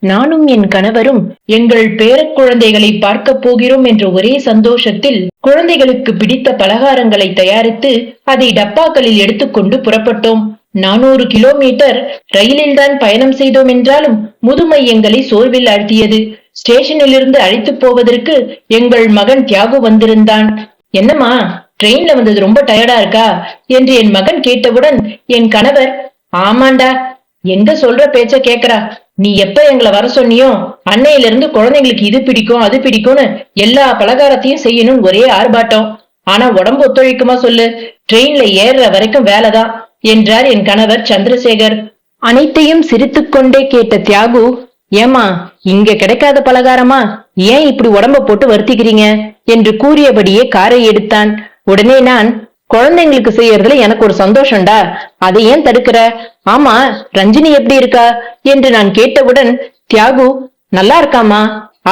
நானும் என் கணவரும் எங்கள் பேரக் குழந்தைகளை பார்க்கப் போகிறோம் என்ற ஒரே சந்தோஷத்தில் குழந்தைகளுக்கு பிடித்த பலகாரங்களை தயாரித்து அதை டப்பாக்களில் எடுத்துக்கொண்டு புறப்பட்டோம். 400 கிலோமீட்டர் ரயிலில்தான் பயணம் செய்தோம் என்றாலும் முதுமை எங்களை சோர்வில் ஆழ்த்தியது. ஸ்டேஷனிலிருந்து அழைத்து போவதற்கு எங்கள் மகன் தியாகு வந்திருந்தான். என்னம்மா, ட்ரெயின்ல வந்தது ரொம்ப டயர்டா இருக்கா என்று என் மகன் கேட்டவுடன் என் கணவர், ஆமாண்டா, எங்க சொல்ற பேச்ச கேக்குறா, நீ எப்ப எங்களை வர சொன்னியோ அன்னையில இருந்து குழந்தைங்களுக்கு இது பிடிக்கும் அது பிடிக்கும்னு எல்லா பலகாரத்தையும் செய்யணும்னு ஒரே ஆர்ப்பாட்டம். ஆனா உடம்பு ஒத்துழைக்குமா சொல்லு, ட்ரெயின்ல ஏறுற வரைக்கும் வேலைதான் என்றார் என் கணவர் சந்திரசேகர். அனைத்தையும் சிரித்துக்கொண்டே கேட்ட தியாகு, ஏமா இங்க கிடைக்காத பலகாரமா, ஏன் இப்படி உடம்ப போட்டு வருத்திக்கிறீங்க என்று கூறியபடியே காரை எடுத்தான். உடனே நான், குழந்தைங்களுக்கு செய்யறதுல எனக்கு ஒரு சந்தோஷம்டா, அதை ஏன் தடுக்கிற? ஆமா, ரஞ்சினி எப்படி இருக்கா என்று நான் கேட்டவுடன் தியாகு, நல்லா இருக்காமா,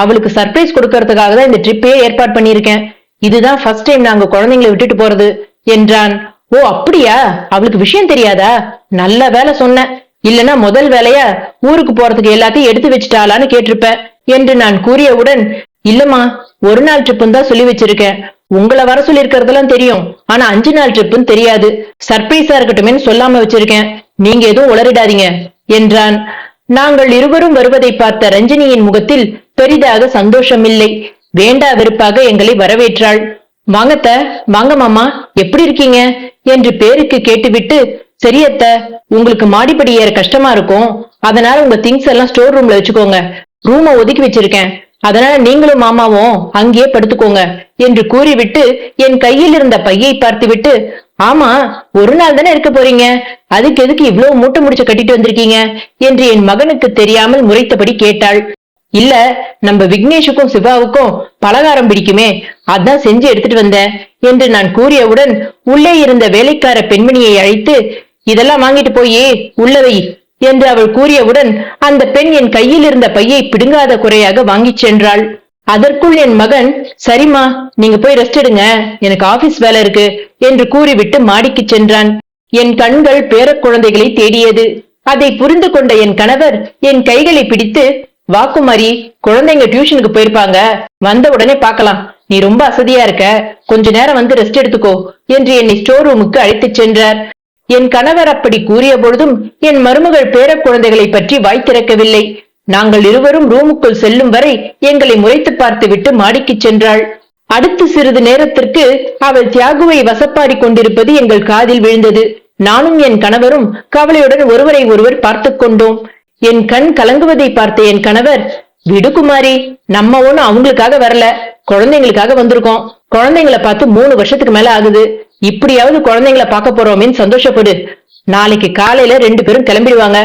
அவளுக்கு சர்ப்ரைஸ் கொடுக்கறதுக்காக தான் இந்த ட்ரிப்பே ஏற்பாடு பண்ணிருக்கேன். இதுதான் ஃபர்ஸ்ட் டைம் நாங்க குழந்தைங்களை விட்டுட்டு போறது என்றான். ஓ அப்படியா, அவளுக்கு விஷயம் தெரியாதா? நல்ல வேலை சொன்ன, இல்லனா முதல் வேலையா ஊருக்கு போறதுக்கு எல்லாத்தையும் எடுத்து வச்சுட்டாளான்னு கேட்டிருப்பேன் என்று நான் கூறியவுடன், இல்லம்மா, ஒரு நாள் ட்ரிப்புன்னு தான் சொல்லி வச்சிருக்கேன். உங்களை வர சொல்லி இருக்கிறதெல்லாம் தெரியும், ஆனா 5 நாள் ட்ரிப்புன்னு தெரியாது. சர்ப்ரைஸா இருக்கட்டுமே சொல்லாம வச்சிருக்கேன், நீங்க எதுவும் உளறிடாதீங்க என்றான். நாங்கள் இருவரும் வருவதை பார்த்த ரஞ்சினியின் முகத்தில் பெரிதாக சந்தோஷம் இல்லை. வேண்டா வெறுப்பாக எங்களை வரவேற்றாள். வாங்கத்த, வாங்க மாமா, எப்படி இருக்கீங்க என்று பேருக்கு கேட்டுவிட்டு, சரியத்த, உங்களுக்கு மாடிப்படி ஏற கஷ்டமா இருக்கும், அதனால உங்க திங்ஸ் எல்லாம் ஸ்டோர் ரூம்ல வச்சுக்கோங்க, ரூமை ஒதுக்கி வச்சிருக்கேன், அதனால நீங்களும் மாமாவும் அங்கேயே படுத்துக்கோங்க என்று கூறிவிட்டு என் கையில் இருந்த பையை பார்த்துவிட்டு, ஆமா, ஒரு நாள் தானே இருக்க போறீங்க, அதுக்கு எதுக்கு இவ்வளவு மூட்டை முடிச்சு கட்டிட்டு வந்திருக்கீங்க என்று என் மகனுக்கு தெரியாமல் முறைத்தபடி கேட்டாள். இல்ல, நம்ம விக்னேஷுக்கும் சிவாவுக்கும் பலகாரம் பிடிக்குமே, அதான் செஞ்சு எடுத்துட்டு வந்தேன் என்று நான் கூறியவுடன் உள்ளே இருந்த வேலைக்கார பெண்மணியை அழைத்து, இதெல்லாம் வாங்கிட்டு போயே உள்ளவை என்று அவள் கூறியவுடன் அந்த பெண் என் கையில் இருந்த பையை பிடுங்காத குறையாக வாங்கிச் சென்றாள். அதற்குள் என் மகன், சரிம்மா, நீங்க போய் ரெஸ்ட் எடுங்க, எனக்கு ஆபீஸ் வேலை இருக்கு என்று கூறிவிட்டு மாடிக்கு சென்றான். என் கண்கள் பேரக் குழந்தைகளை தேடியது. அதை புரிந்து கொண்ட என் கணவர் என் கைகளை பிடித்து, வாக்குமாரி, குழந்தைங்க டியூஷனுக்கு போயிருப்பாங்க, வந்த உடனே பார்க்கலாம், நீ ரொம்ப அசதியா இருக்க, கொஞ்ச நேரம் வந்து ரெஸ்ட் எடுத்துக்கோ என்று என்னை ஸ்டோர் ரூமுக்கு அழைத்துச் சென்றார். என் கணவர் அப்படி கூறிய பொழுதும் என் மருமகள் பேரக் குழந்தைகளை பற்றி வாய் திறக்கவில்லை. நாங்கள் இருவரும் ரூமுக்குள் செல்லும் வரை எங்களை முறைத்து பார்த்து விட்டு மாடிக்கு சென்றாள். அடுத்து சிறிது நேரத்திற்கு அவள் தியாகுவை வசப்பாடி கொண்டிருப்பது எங்கள் காதில் விழுந்தது. நானும் என் கணவரும் கவலையுடன் ஒருவரை ஒருவர் பார்த்து கொண்டோம். என் கண் கலங்குவதை பார்த்த என் கணவர், விடு குமாரி, நம்ம ஒண்ணும் அவங்களுக்காக வரல, குழந்தைங்களுக்காக வந்திருக்கோம். குழந்தைங்களை பார்த்து 3 வருஷத்துக்கு மேல ஆகுது, இப்படியாவது குழந்தைங்களை பார்க்க போறோமேன்னு சந்தோஷப்படு. நாளைக்கு காலையில 2 பேரும் கிளம்பிடுவாங்க,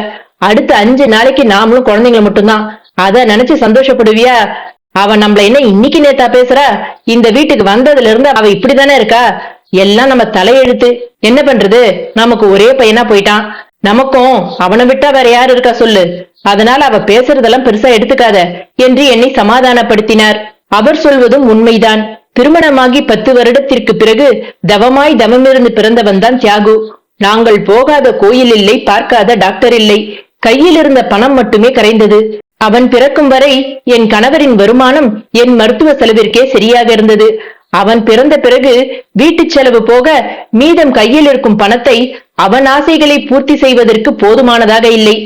அடுத்த 5 நாளைக்கு நாமளும் குழந்தைங்களை மட்டும்தான், அத நினைச்சு சந்தோஷப்படுவியா? அவ நம்மள என்ன இன்னைக்கு நேத்தா பேசுறா? இந்த வீட்டுக்கு வந்ததுல இருந்து அவ இப்படிதானே இருக்கா? எல்லாம் நம்ம தலையெழுத்து. என்ன பண்றது, நமக்கு ஒரே பையனா போயிட்டான், நமக்கும் அவனை விட்டா வேற யாரு இருக்கா சொல்லு, அதனால அவ பேசுறதெல்லாம் பெருசா எடுத்துக்காத என்று என்னை சமாதானப்படுத்தினார். அவர் சொல்வதும் உண்மைதான். திருமணமாகி 10 வருடத்திற்கு பிறகு தவமாய் தவமிருந்து பிறந்தவன் தான் தியாகு. நாங்கள் போகாத கோயில் இல்லை, பார்க்காத டாக்டர் இல்லை, கையில் இருந்த பணம் மட்டுமே கரைந்தது. அவன் பிறக்கும் வரை என் கணவரின் வருமானம் என் மருத்துவ செலவிற்கே சரியாக இருந்தது. அவன் பிறந்த பிறகு வீட்டு செலவு போக மீதம் கையில் இருக்கும் பணத்தை அவன் ஆசைகளை பூர்த்தி செய்வதற்கு போதுமானதாக இல்லை.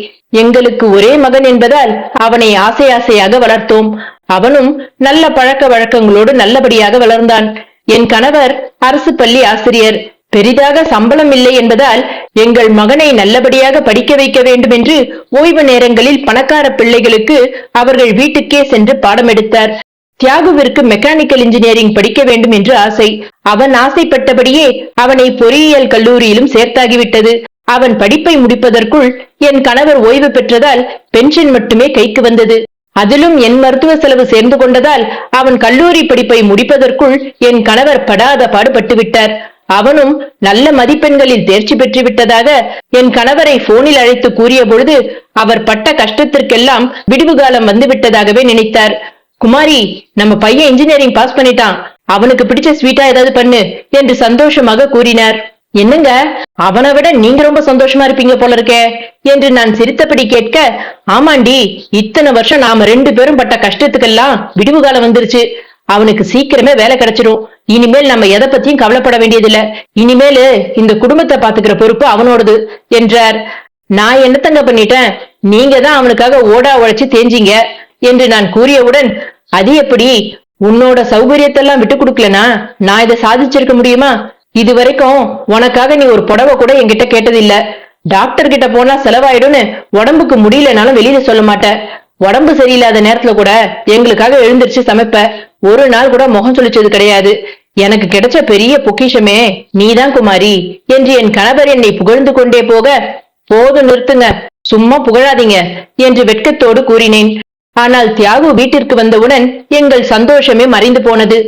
எங்களுக்கு ஒரே மகன் என்பதால் அவனை ஆசை ஆசையாக வளர்த்தோம். அவனும் நல்ல பழக்க வழக்கங்களோடு நல்லபடியாக வளர்ந்தான். என் கணவர் அரசு பள்ளி ஆசிரியர். பெரிதாக சம்பளம் இல்லை என்பதால் எங்கள் மகனை நல்லபடியாக படிக்க வைக்க வேண்டும் என்று ஓய்வு நேரங்களில் பணக்கார பிள்ளைகளுக்கு அவர்கள் வீட்டுக்கே சென்று பாடம் எடுத்தார். தியாகுவிற்கு மெக்கானிக்கல் இன்ஜினியரிங் படிக்க வேண்டும் என்று ஆசை. அவன் ஆசைப்பட்டபடியே அவனை பொறியியல் கல்லூரியிலும் சேர்த்தாகிவிட்டது. அவன் படிப்பை முடிப்பதற்குள் என் கணவர் ஓய்வு பெற்றதால் பென்ஷன் மட்டுமே கைக்கு வந்தது. அதிலும் என் மருத்துவ செலவு சேர்ந்து கொண்டதால் அவன் கல்லூரி படிப்பை முடிப்பதற்குள் என் கணவர் படாத பாடுபட்டு விட்டார். அவனும் நல்ல மதிப்பெண்களில் தேர்ச்சி பெற்று விட்டதாக என் கணவரை போனில் அழைத்து கூறிய பொழுது அவர் பட்ட கஷ்டத்திற்கெல்லாம் விடுவு காலம் வந்து விட்டதாகவே நினைத்தார். குமாரி, நம்ம பையன் இன்ஜினியரிங் பாஸ் பண்ணிட்டான், அவனுக்கு பிடிச்ச ஸ்வீட்டா ஏதாவது பண்ணு என்று சந்தோஷமாக கூறினார். என்னங்க, அவனை விட நீங்க ரொம்ப சந்தோஷமா இருப்பீங்க போல இருக்கே என்று நான் சிரித்தபடி கேட்க, ஆமாண்டி, இத்தனை வருஷம் நாம 2 பேரும் பட்ட கஷ்டத்துக்கெல்லாம் விடிவு காலம் வந்துருச்சு. அவனுக்கு சீக்கிரமே வேலை கிடைச்சிடும். இனிமேல் நம்ம எதை பத்தியும் கவலைப்பட வேண்டியதில்லை. இனிமேலு இந்த குடும்பத்தை பாத்துக்கிற பொறுப்பு அவனோடது என்றார். நான் என்னத்தங்க பண்ணிட்டேன், நீங்க தான் அவனுக்காக ஓடா உழைச்சு தேஞ்சீங்க என்று நான் கூறியவுடன், அது எப்படி, உன்னோட சௌகரியத்தெல்லாம் விட்டு கொடுக்கலனா நான் இதை சாதிச்சிருக்க முடியுமா? இது வரைக்கும் உனக்காக நீ ஒரு புடவை கூட என்கிட்ட கேட்டதில்ல. டாக்டர் கிட்ட போனா செலவாயிடும்னு உடம்புக்கு முடியலனாலும் வெளியில சொல்ல மாட்டேன். உடம்பு சரியில்லாத நேரத்துல கூட எங்களுக்காக எழுந்திருச்சு சமைப்ப. ஒரு நாள் கூட முகம் சுளிச்சது கிடையாது. எனக்கு கிடைச்ச பெரிய பொக்கிஷமே நீதான் குமாரி என்று என் கணவர் என்னை புகழ்ந்து கொண்டே போக, போதும் நிறுத்துங்க, சும்மா புகழாதீங்க என்று வெட்கத்தோடு கூறினேன். ஆனால் தியாகு வீட்டிற்கு வந்தவுடன் எங்கள் சந்தோஷமே மறைந்து போனது.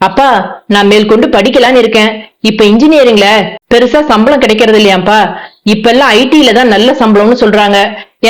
அப்பா, நான் மேற்கொண்டு படிக்கலான்னு இருக்கேன். இப்ப இன்ஜினியரிங்ல பெருசா சம்பளம் கிடைக்கிறது இல்லையாப்பா. இப்ப எல்லாம் ஐடில தான் நல்ல சம்பளம்னு சொல்றாங்க.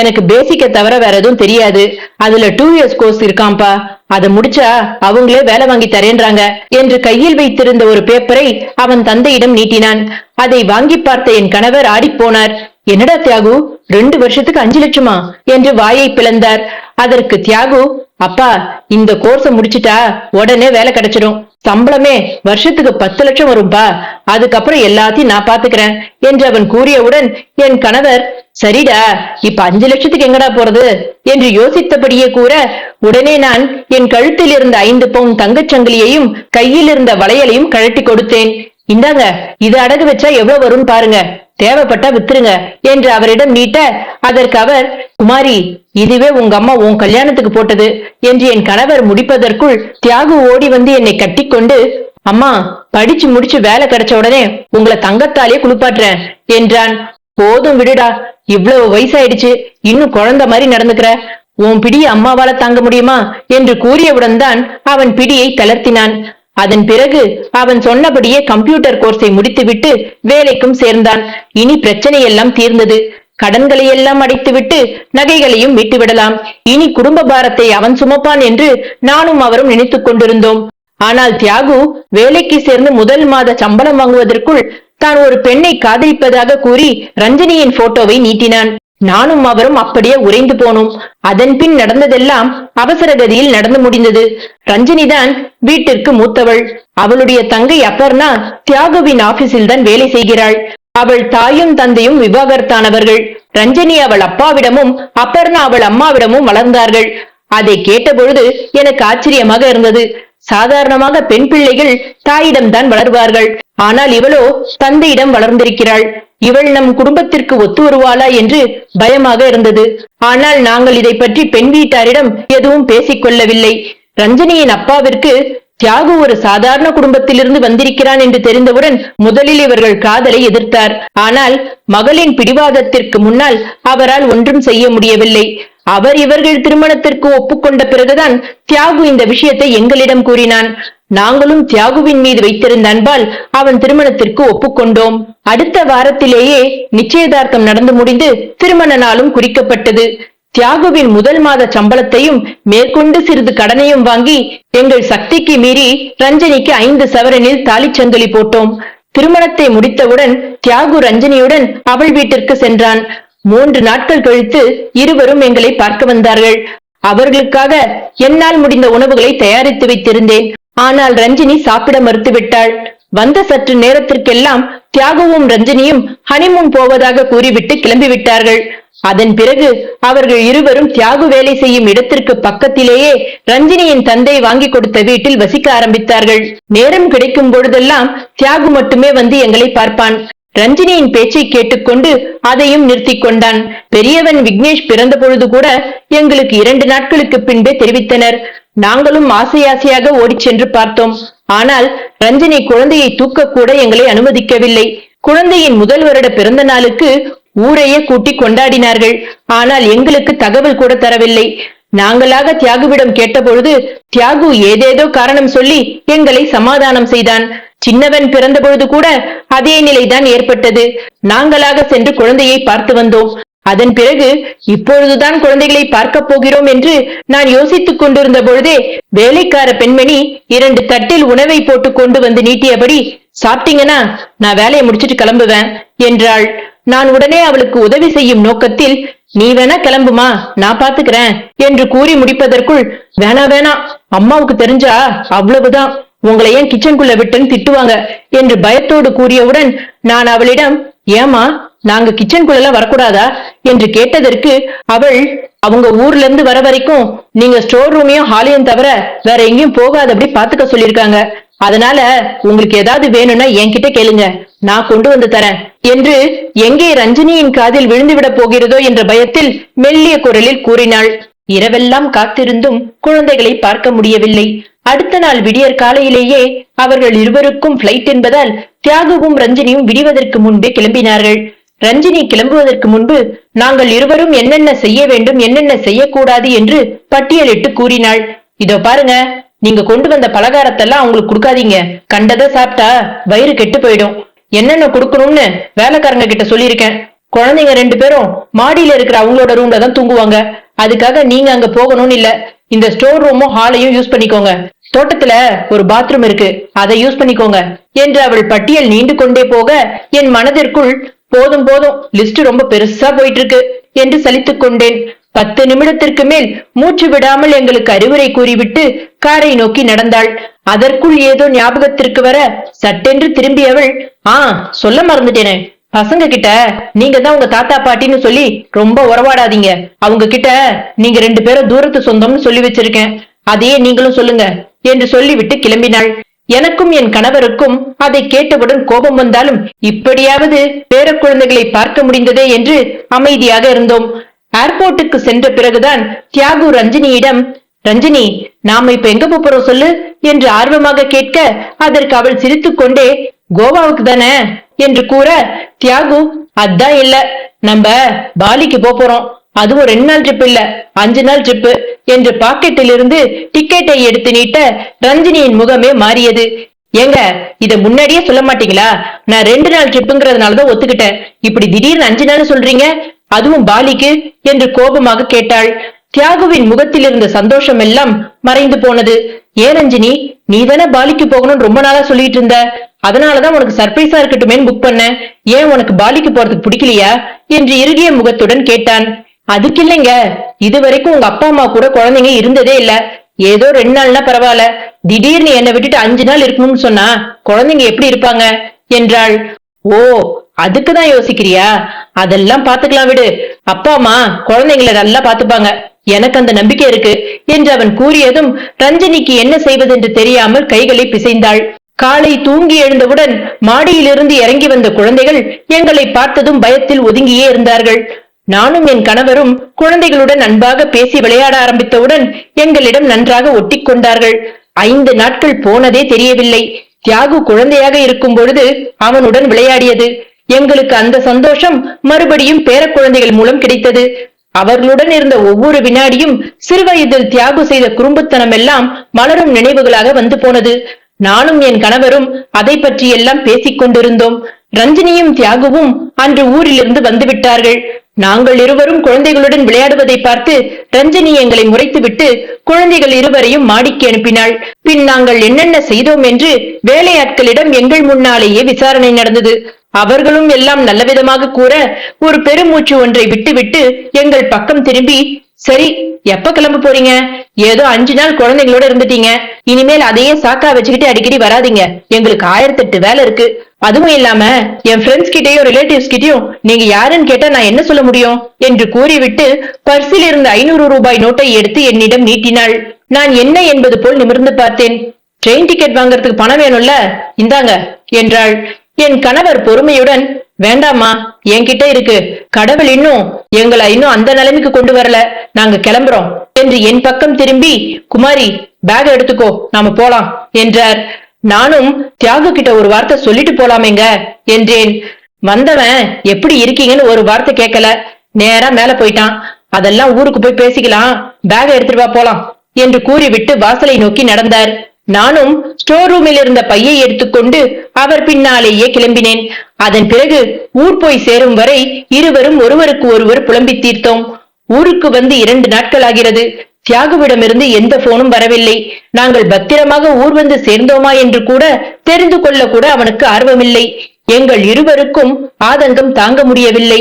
எனக்கு பேசிக்க தவிர வேற எதுவும் தெரியாது. அதுல 2 இயர்ஸ் கோர்ஸ் இருக்காம்பா. அதை முடிச்சா அவங்களே வேலை வாங்கி தரேன்றாங்க என்று கையில் வைத்திருந்த ஒரு பேப்பரை அவன் தந்தையிடம் நீட்டினான். அதை வாங்கி பார்த்த என் கணவர் ஆடிப்போனார். என்னடா தியாகு, 2 வருஷத்துக்கு 5 லட்சமா என்று வாயை பிளந்தார். அதற்கு தியாகு, அப்பா, இந்த கோர்ஸ முடிச்சிட்டா உடனே வேலை கிடைச்சிடும். சம்பளமே வருஷத்துக்கு 10 லட்சம் வரும்பா. அதுக்கப்புறம் எல்லாத்தையும் நான் பாத்துக்கிறேன் என்று அவன் கூறியவுடன் என் கணவர், சரிடா, இப்ப 5 லட்சத்துக்கு எங்கடா போறது என்று யோசித்தபடியே கூற, உடனே நான் என் கழுத்தில் இருந்த 5 பவுன் தங்கச்சங்கிலியையும் கையில் இருந்த வளையலையும் கழட்டி கொடுத்தேன். இந்தாங்க, இது அடகு வச்சா எவ்வளவு வரும் பாருங்க, தேவைப்பட்டா வித்துருங்க என்று அவரிடம் நீட்ட, அதற்கு அவர், குமாரி, இதுவே உங்க அம்மா உன் கல்யாணத்துக்கு போட்டது என்று என் கணவர் முடிப்பதற்குள் தியாகு ஓடி வந்து என்னை கட்டிக்கொண்டு, அம்மா, படிச்சு முடிச்சு வேலை கிடைச்ச உடனே உங்களை தங்கத்தாலே குளிப்பாட்டுறேன் என்றான். போதும் விடுடா, இவ்வளவு வயசாயிடுச்சு, இன்னும் குழந்தை மாதிரி நடந்துக்கிற. உன் பிடியை அம்மாவால தாங்க முடியுமா என்று கூறியவுடன் தான் அவன் பிடியை தளர்த்தினான். அதன் பிறகு அவன் சொன்னபடியே கம்ப்யூட்டர் கோர்ஸை முடித்துவிட்டு வேலைக்கும் சேர்ந்தான். இனி பிரச்சனை எல்லாம் தீர்ந்தது. கடன்களை எல்லாம் அடைத்துவிட்டு நகைகளையும் மீட்டுவிடலாம். இனி குடும்ப பாரத்தை அவன் சுமப்பான் என்று நானும் அவரும் நினைத்துக் கொண்டிருந்தோம். ஆனால் தியாகு வேலைக்கு சேர்ந்து முதல் மாத சம்பளம் வாங்குவதற்குள் தான் ஒரு பெண்ணை காதலிப்பதாக கூறி ரஞ்சனியின் போட்டோவை நீட்டினான். நானும் அவரும் அப்படியே உறைந்து போனோம். அதன் பின் நடந்ததெல்லாம் அவசர கதியில் நடந்து முடிந்தது. ரஞ்சனிதான் வீட்டிற்கு மூத்தவள். அவளுடைய தங்கை அப்பர்ணா தியாகுவின் ஆபீஸில் தான் வேலை செய்கிறாள். அவள் தாயும் தந்தையும் விவாகரத்தானவர்கள். ரஞ்சனி அவள் அப்பாவிடமும் அப்பர்ணா அவள் அம்மாவிடமும் வளர்ந்தார்கள். அதை கேட்டபொழுது எனக்கு ஆச்சரியமாக இருந்தது. சாதாரணமாக பெண் பிள்ளைகள் தாயிடம்தான் வளர்வார்கள். ஆனால் இவளோ தந்தையிடம் வளர்ந்திருக்கிறாள். இவள் நம் குடும்பத்திற்கு ஒத்து வருவாளா என்று பயமாக இருந்தது. ஆனால் நாங்கள் இதை பற்றி பெண் வீட்டாரிடம் எதுவும் பேசிக் கொள்ளவில்லை. ரஞ்சனியின் அப்பாவிற்கு தியாகு ஒரு சாதாரண குடும்பத்திலிருந்து வந்திருக்கிறான் என்று தெரிந்தவுடன் முதலில் இவர்கள் காதலை எதிர்த்தார். ஆனால் மகளின் பிடிவாதத்திற்கு முன்னால் அவரால் ஒன்றும் செய்ய முடியவில்லை. அவர் இவர்கள் திருமணத்திற்கு ஒப்புக்கொண்ட பிறகுதான் தியாகு இந்த விஷயத்தை எங்களிடம் கூறினான். நாங்களும் தியாகுவின் மீது வைத்திருந்த அன்பால் அவன் திருமணத்திற்கு ஒப்புக்கொண்டோம். அடுத்த வாரத்திலேயே நிச்சயதார்த்தம் நடந்து முடிந்து திருமண நாளும் குறிக்கப்பட்டது. தியாகுவின் முதல் மாத சம்பளத்தையும் மேற்கொண்டு சிறிது கடனையும் வாங்கி எங்கள் சக்திக்கு மீறி ரஞ்சனிக்கு 5 சவரனில் தாலிச்சங்கிலி போட்டோம். திருமணத்தை முடித்தவுடன் தியாகு ரஞ்சனியுடன் அவள் வீட்டிற்கு சென்றான். 3 நாட்கள் கழித்து இருவரும் எங்களை பார்க்க வந்தார்கள். அவர்களுக்காக என்னால் முடிந்த உணவுகளை தயாரித்து வைத்திருந்தேன். ஆனால் ரஞ்சினி சாப்பிட மறுத்துவிட்டாள். வந்த சற்று நேரத்திற்கெல்லாம் தியாகுவும் ரஞ்சனியும் ஹனிமூன் போவதாக கூறிவிட்டு கிளம்பிவிட்டார்கள். அதன் பிறகு அவர்கள் இருவரும் தியாகு வேலை செய்யும் இடத்திற்கு பக்கத்திலேயே ரஞ்சினியின் தந்தை வாங்கி கொடுத்த வீட்டில் வசிக்க ஆரம்பித்தார்கள். நேரம் கிடைக்கும் பொழுதெல்லாம் தியாகு மட்டுமே வந்து எங்களை பார்ப்பான். ரஞ்சினியின் பேச்சை கேட்டுக்கொண்டு அதையும் நிறுத்தி கொண்டான். பெரியவன் விக்னேஷ் பிறந்த பொழுது கூட எங்களுக்கு 2 நாட்களுக்கு பின்பே தெரிவித்தனர். நாங்களும் ஆசையாக ஓடிச் சென்று பார்த்தோம். ஆனால் ரஞ்சினி குழந்தையை தூக்க கூட எங்களை அனுமதிக்கவில்லை. குழந்தையின் முதல் வருட பிறந்த நாளுக்கு ஊரையே கூட்டி கொண்டாடினார்கள். ஆனால் எங்களுக்கு தகவல் கூட தரவில்லை. நாங்களாக தியாகுவிடம் கேட்டபொழுது தியாகு ஏதேதோ காரணம் சொல்லி எங்களை சமாதானம் செய்தான். சின்னவன் பிறந்த பொழுது கூட அதே நிலைதான் ஏற்பட்டது. நாங்களாக சென்று குழந்தையை பார்த்து வந்தோம். அதன் பிறகு இப்பொழுதுதான் குழந்தைகளை பார்க்க போகிறோம் என்று நான் யோசித்துக் கொண்டிருந்த பொழுதே வேலைக்கார பெண்மணி 2 தட்டில் உணவை போட்டு கொண்டு வந்து நீட்டியபடி சாப்பிட்டீங்கன்னா நான் வேலையை முடிச்சிட்டு கிளம்புவேன் என்றாள். நான் உடனே அவளுக்கு உதவி செய்யும் நோக்கத்தில், நீ வேணா கிளம்புமா, நான் பாத்துக்கிறேன் என்று கூறி முடிப்பதற்குள், வேணா வேணா, அம்மாவுக்கு தெரிஞ்சா அவ்வளவுதான், உங்களை ஏன் கிச்சனுக்குள்ள விட்டுன்னு திட்டுவாங்க என்று பயத்தோடு கூறியவுடன் நான் அவளிடம், ஏமா நாங்க கிச்சனுக்குள்ள வரக்கூடாதா என்று கேட்டதற்கு அவள், அவங்க ஊர்ல இருந்து வர வரைக்கும் நீங்க ஸ்டோர் ரூமையும் ஹாலையும் தவிர வேற எங்கேயும் போகாதபடி பாத்துக்க சொல்லிருக்காங்க. அதனால உங்களுக்கு ஏதாவது வேணும்னா என்கிட்ட கேளுங்க, நான் கொண்டு வந்து தரேன் என்று எங்கே ரஞ்சினியின் காதில் விழுந்துவிடப் போகிறதோ என்ற பயத்தில் மெல்லிய குரலில் கூறினாள். இரவெல்லாம் காத்திருந்தும் குழந்தைகளை பார்க்க முடியவில்லை. அடுத்த நாள் விடியற் காலையிலேயே அவர்கள் இருவருக்கும் பிளைட் என்பதால் தியாகுவும் ரஞ்சினியும் விடுவதற்கு முன்பே கிளம்பினார்கள். ரஞ்சினி கிளம்புவதற்கு முன்பு நாங்கள் இருவரும் என்னென்ன செய்ய வேண்டும், என்னென்ன செய்யக்கூடாது என்று பட்டியலிட்டு கூறினாள். இதோ பாருங்க, நீங்க கொண்டு வந்த பலகாரத்தெல்லாம் அவங்களுக்கு கொடுக்காதீங்க. கண்டதை சாப்பிட்டா வயிறு கெட்டு போயிடும். என்னென்ன கொடுக்கணும்னு வேலைக்காரங்க கிட்ட சொல்லியிருக்கேன். குழந்தைங்க 2 பேரும் மாடியில இருக்கிற அவங்களோட ரூம்ல தான் தூங்குவாங்க. அதுக்காக நீங்க அங்க போகணும்னு இல்ல. இந்த ஸ்டோர் ரூமும் ஹாலையும் யூஸ் பண்ணிக்கோங்க. தோட்டத்துல ஒரு பாத்ரூம் இருக்கு, அதை யூஸ் பண்ணிக்கோங்க என்று அவள் பட்டியல் நீண்டு கொண்டே போக என் மனதிற்குள், போதும் போதும், லிஸ்ட் ரொம்ப பெருசா போயிட்டு இருக்கு என்று சலித்துக் கொண்டேன். 10 நிமிடத்திற்கு மேல் மூச்சு விடாமல் எங்களுக்கு அறிவுரை கூறிவிட்டு காரை நோக்கி நடந்தாள். அதற்குள் ஏதோ ஞாபகத்திற்கு வர சட்டென்று திரும்பியவள், சொல்ல மறந்துட்டேனே, பசங்க கிட்ட நீங்க தான் உங்க தாத்தா பாட்டின்னு சொல்லி ரொம்ப உறவாடாதீங்க. அவங்க கிட்ட நீங்க 2 பேரும் தூரத்து சொந்தம்னு சொல்லி வச்சிருக்கேன். அதையே நீங்களும் சொல்லுங்க என்று சொல்லிவிட்டு கிளம்பினாள். எனக்கும் என் கணவருக்கும் அதை கேட்டவுடன் கோபம் வந்தாலும் இப்படியாவது பேர குழந்தைகளை பார்க்க முடிந்ததே என்று அமைதியாக இருந்தோம். ஏர்போர்ட்டுக்கு சென்ற பிறகுதான் தியாகு ரஞ்சினியிடம், ரஞ்சினி, நாம இப்ப எங்க போறோம் சொல்லு என்று ஆர்வமாக கேட்க அதற்கு அவள் சிரித்துக் கொண்டே, கோவாவுக்கு தானே என்று கூற, தியாகு, அதான் இல்ல, நம்ம பாலிக்கு போறோம். அதுவும் 2 நாள் ட்ரிப் இல்ல, 5 நாள் ட்ரிப் என்று பாக்கெட்டில் இருந்து டிக்கெட்டை எடுத்து நீட்ட ரஞ்சினியின் முகமே மாறியது. ஏங்க, இத முன்னாடியே சொல்ல மாட்டீங்களா? நான் 2 நாள் ட்ரிப்புங்கிறதுனாலதான் ஒத்துக்கிட்டேன். இப்படி திடீர்னு 5 நாள் சொல்றீங்க, அதுவும் பாலிக்கு என்று கோபமாக கேட்டாள். தியாகுவின் முகத்தில் இருந்த சந்தோஷம் எல்லாம் மறைந்து போனது. ஏன் ரஞ்சினி, நீ தானே பாலிக்கு போகணும்னு ரொம்ப நாளா சொல்லிட்டு இருந்த, அதனாலதான் உனக்கு சர்ப்ரைஸா இருக்கட்டுமே புக் பண்ண. ஏன் உனக்கு பாலிக்கு போறதுக்கு பிடிக்கலையா என்று இறுகிய முகத்துடன் கேட்டான். அதுக்கு இல்லைங்க, இதுவரைக்கும் உங்க அப்பா அம்மா கூட குழந்தைங்க இருந்ததே இல்ல. ஏதோ 2 நாள்னா பரவாயில்ல, திடீர்னு என்னை விட்டுட்டு 5 நாள் இருக்கணும்னு சொன்னா குழந்தைங்க எப்படி இருப்பாங்க என்றாள். ஓ, அதுக்குதான் யோசிக்கிறியா? அதெல்லாம் பாத்துக்கலாம் விடு. அப்பா அம்மா குழந்தைங்களை நல்லா பாத்துப்பாங்க, எனக்கு அந்த நம்பிக்கை இருக்கு என்று அவன் கூறியதும் ரஞ்சினிக்கு என்ன செய்வதென்று தெரியாமல் கைகளை பிசைந்தாள். காலை தூங்கி எழுந்தவுடன் மாடியிலிருந்து இறங்கி வந்த குழந்தைகள் எங்களை பார்த்ததும் பயத்தில் ஒதுங்கியே இருந்தார்கள். நானும் என் கணவரும் குழந்தைகளுடன் அன்பாக பேசி விளையாட ஆரம்பித்தவுடன் எங்களிடம் நன்றாக ஒட்டி கொண்டார்கள். 5 நாட்கள் போனதே தெரியவில்லை. தியாகு குழந்தையாக இருக்கும் பொழுது அவனுடன் விளையாடியது எங்களுக்கு அந்த சந்தோஷம் மறுபடியும் பேர குழந்தைகள் மூலம் கிடைத்தது. அவர்களுடன் இருந்த ஒவ்வொரு வினாடியும் சிறுவயதில் தியாகு செய்த குறும்புத்தனம் எல்லாம் மலரும் நினைவுகளாக வந்து போனது. நானும் என் கணவரும் அதை பற்றி எல்லாம் பேசிக் கொண்டிருந்தோம். ரஞ்சினியும் தியாகுவும் அன்று ஊரிலிருந்து வந்துவிட்டார்கள். நாங்கள் இருவரும் குழந்தைகளுடன் விளையாடுவதை பார்த்து ரஞ்சினி எங்களை முறைத்துவிட்டு குழந்தைகள் இருவரையும் மாடிக்கு அனுப்பினாள். பின் நாங்கள் என்னென்ன செய்தோம் என்று வேலையாட்களிடம் எங்கள் முன்னாலேயே விசாரணை நடந்தது. அவர்களும் எல்லாம் நல்லவிதமாக கூற ஒரு பெருமூச்சு ஒன்றை விட்டுவிட்டு எங்கள் பக்கம் திரும்பி, சரி, எப்ப கிளம்ப போறீங்க? ஏதோ 5 நாள் குழந்தைங்களோட இருந்துட்டீங்க, இனிமேல் அதையே சாக்கா வச்சுக்கிட்டு அடிக்கடி வராதிங்க, எங்களுக்கு 1008 வேலை இருக்கு. அதுவும் இல்லாம என் ஃப்ரெண்ட்ஸ் கிட்டயும் ரிலேட்டிவ்ஸ் கிட்டயும் நீங்க யாருன்னு கேட்டா நான் என்ன சொல்ல முடியும் என்று கூறிவிட்டு பர்சில் இருந்த 500 ரூபாய் நோட்டை எடுத்து என்னிடம் நீட்டினாள். நான் என்ன என்பது போல் நிமிர்ந்து பார்த்தேன். ட்ரெயின் டிக்கெட் வாங்கறதுக்கு பணம் வேணும்ல, இந்தாங்க என்றாள். என் கணவர் பொறுமையுடன், வேண்டாமா, என்கிட்ட இருக்கு, கடவுள் எங்களை இன்னும் அந்த நிலைமைக்கு கொண்டு வரல, நாங்க கிளம்புறோம் என்று என் பக்கம் திரும்பி, குமாரி, பேக் எடுத்துக்கோ, நாம போலாம் என்றார். நானும் தியாகு கிட்ட ஒரு வார்த்தை சொல்லிட்டு போலாமேங்க என்றேன். வந்தவன் எப்படி இருக்கீங்கன்னு ஒரு வார்த்தை கேட்கல, நேரா மேல போயிட்டான். அதெல்லாம் ஊருக்கு போய் பேசிக்கலாம், பேக எடுத்துட்டு வா போலாம் என்று கூறிவிட்டு வாசலை நோக்கி நடந்தார். நானும் ஸ்டோர் ரூமில் இருந்த பையை எடுத்துக்கொண்டு அவர் பின்னாலேயே கிளம்பினேன். அதன் பிறகு ஊர் போய் சேரும் வரை இருவரும் ஒருவருக்கு ஒருவர் புலம்பி தீர்த்தோம். ஊருக்கு வந்து 2 நாட்கள் ஆகிறது. தியாகுவிடமிருந்து எந்த போனும் வரவில்லை. நாங்கள் பத்திரமாக ஊர் வந்து சேர்ந்தோமா என்று கூட தெரிந்து கொள்ள கூட அவனுக்கு ஆர்வமில்லை. எங்கள் இருவருக்கும் ஆதங்கம் தாங்க முடியவில்லை.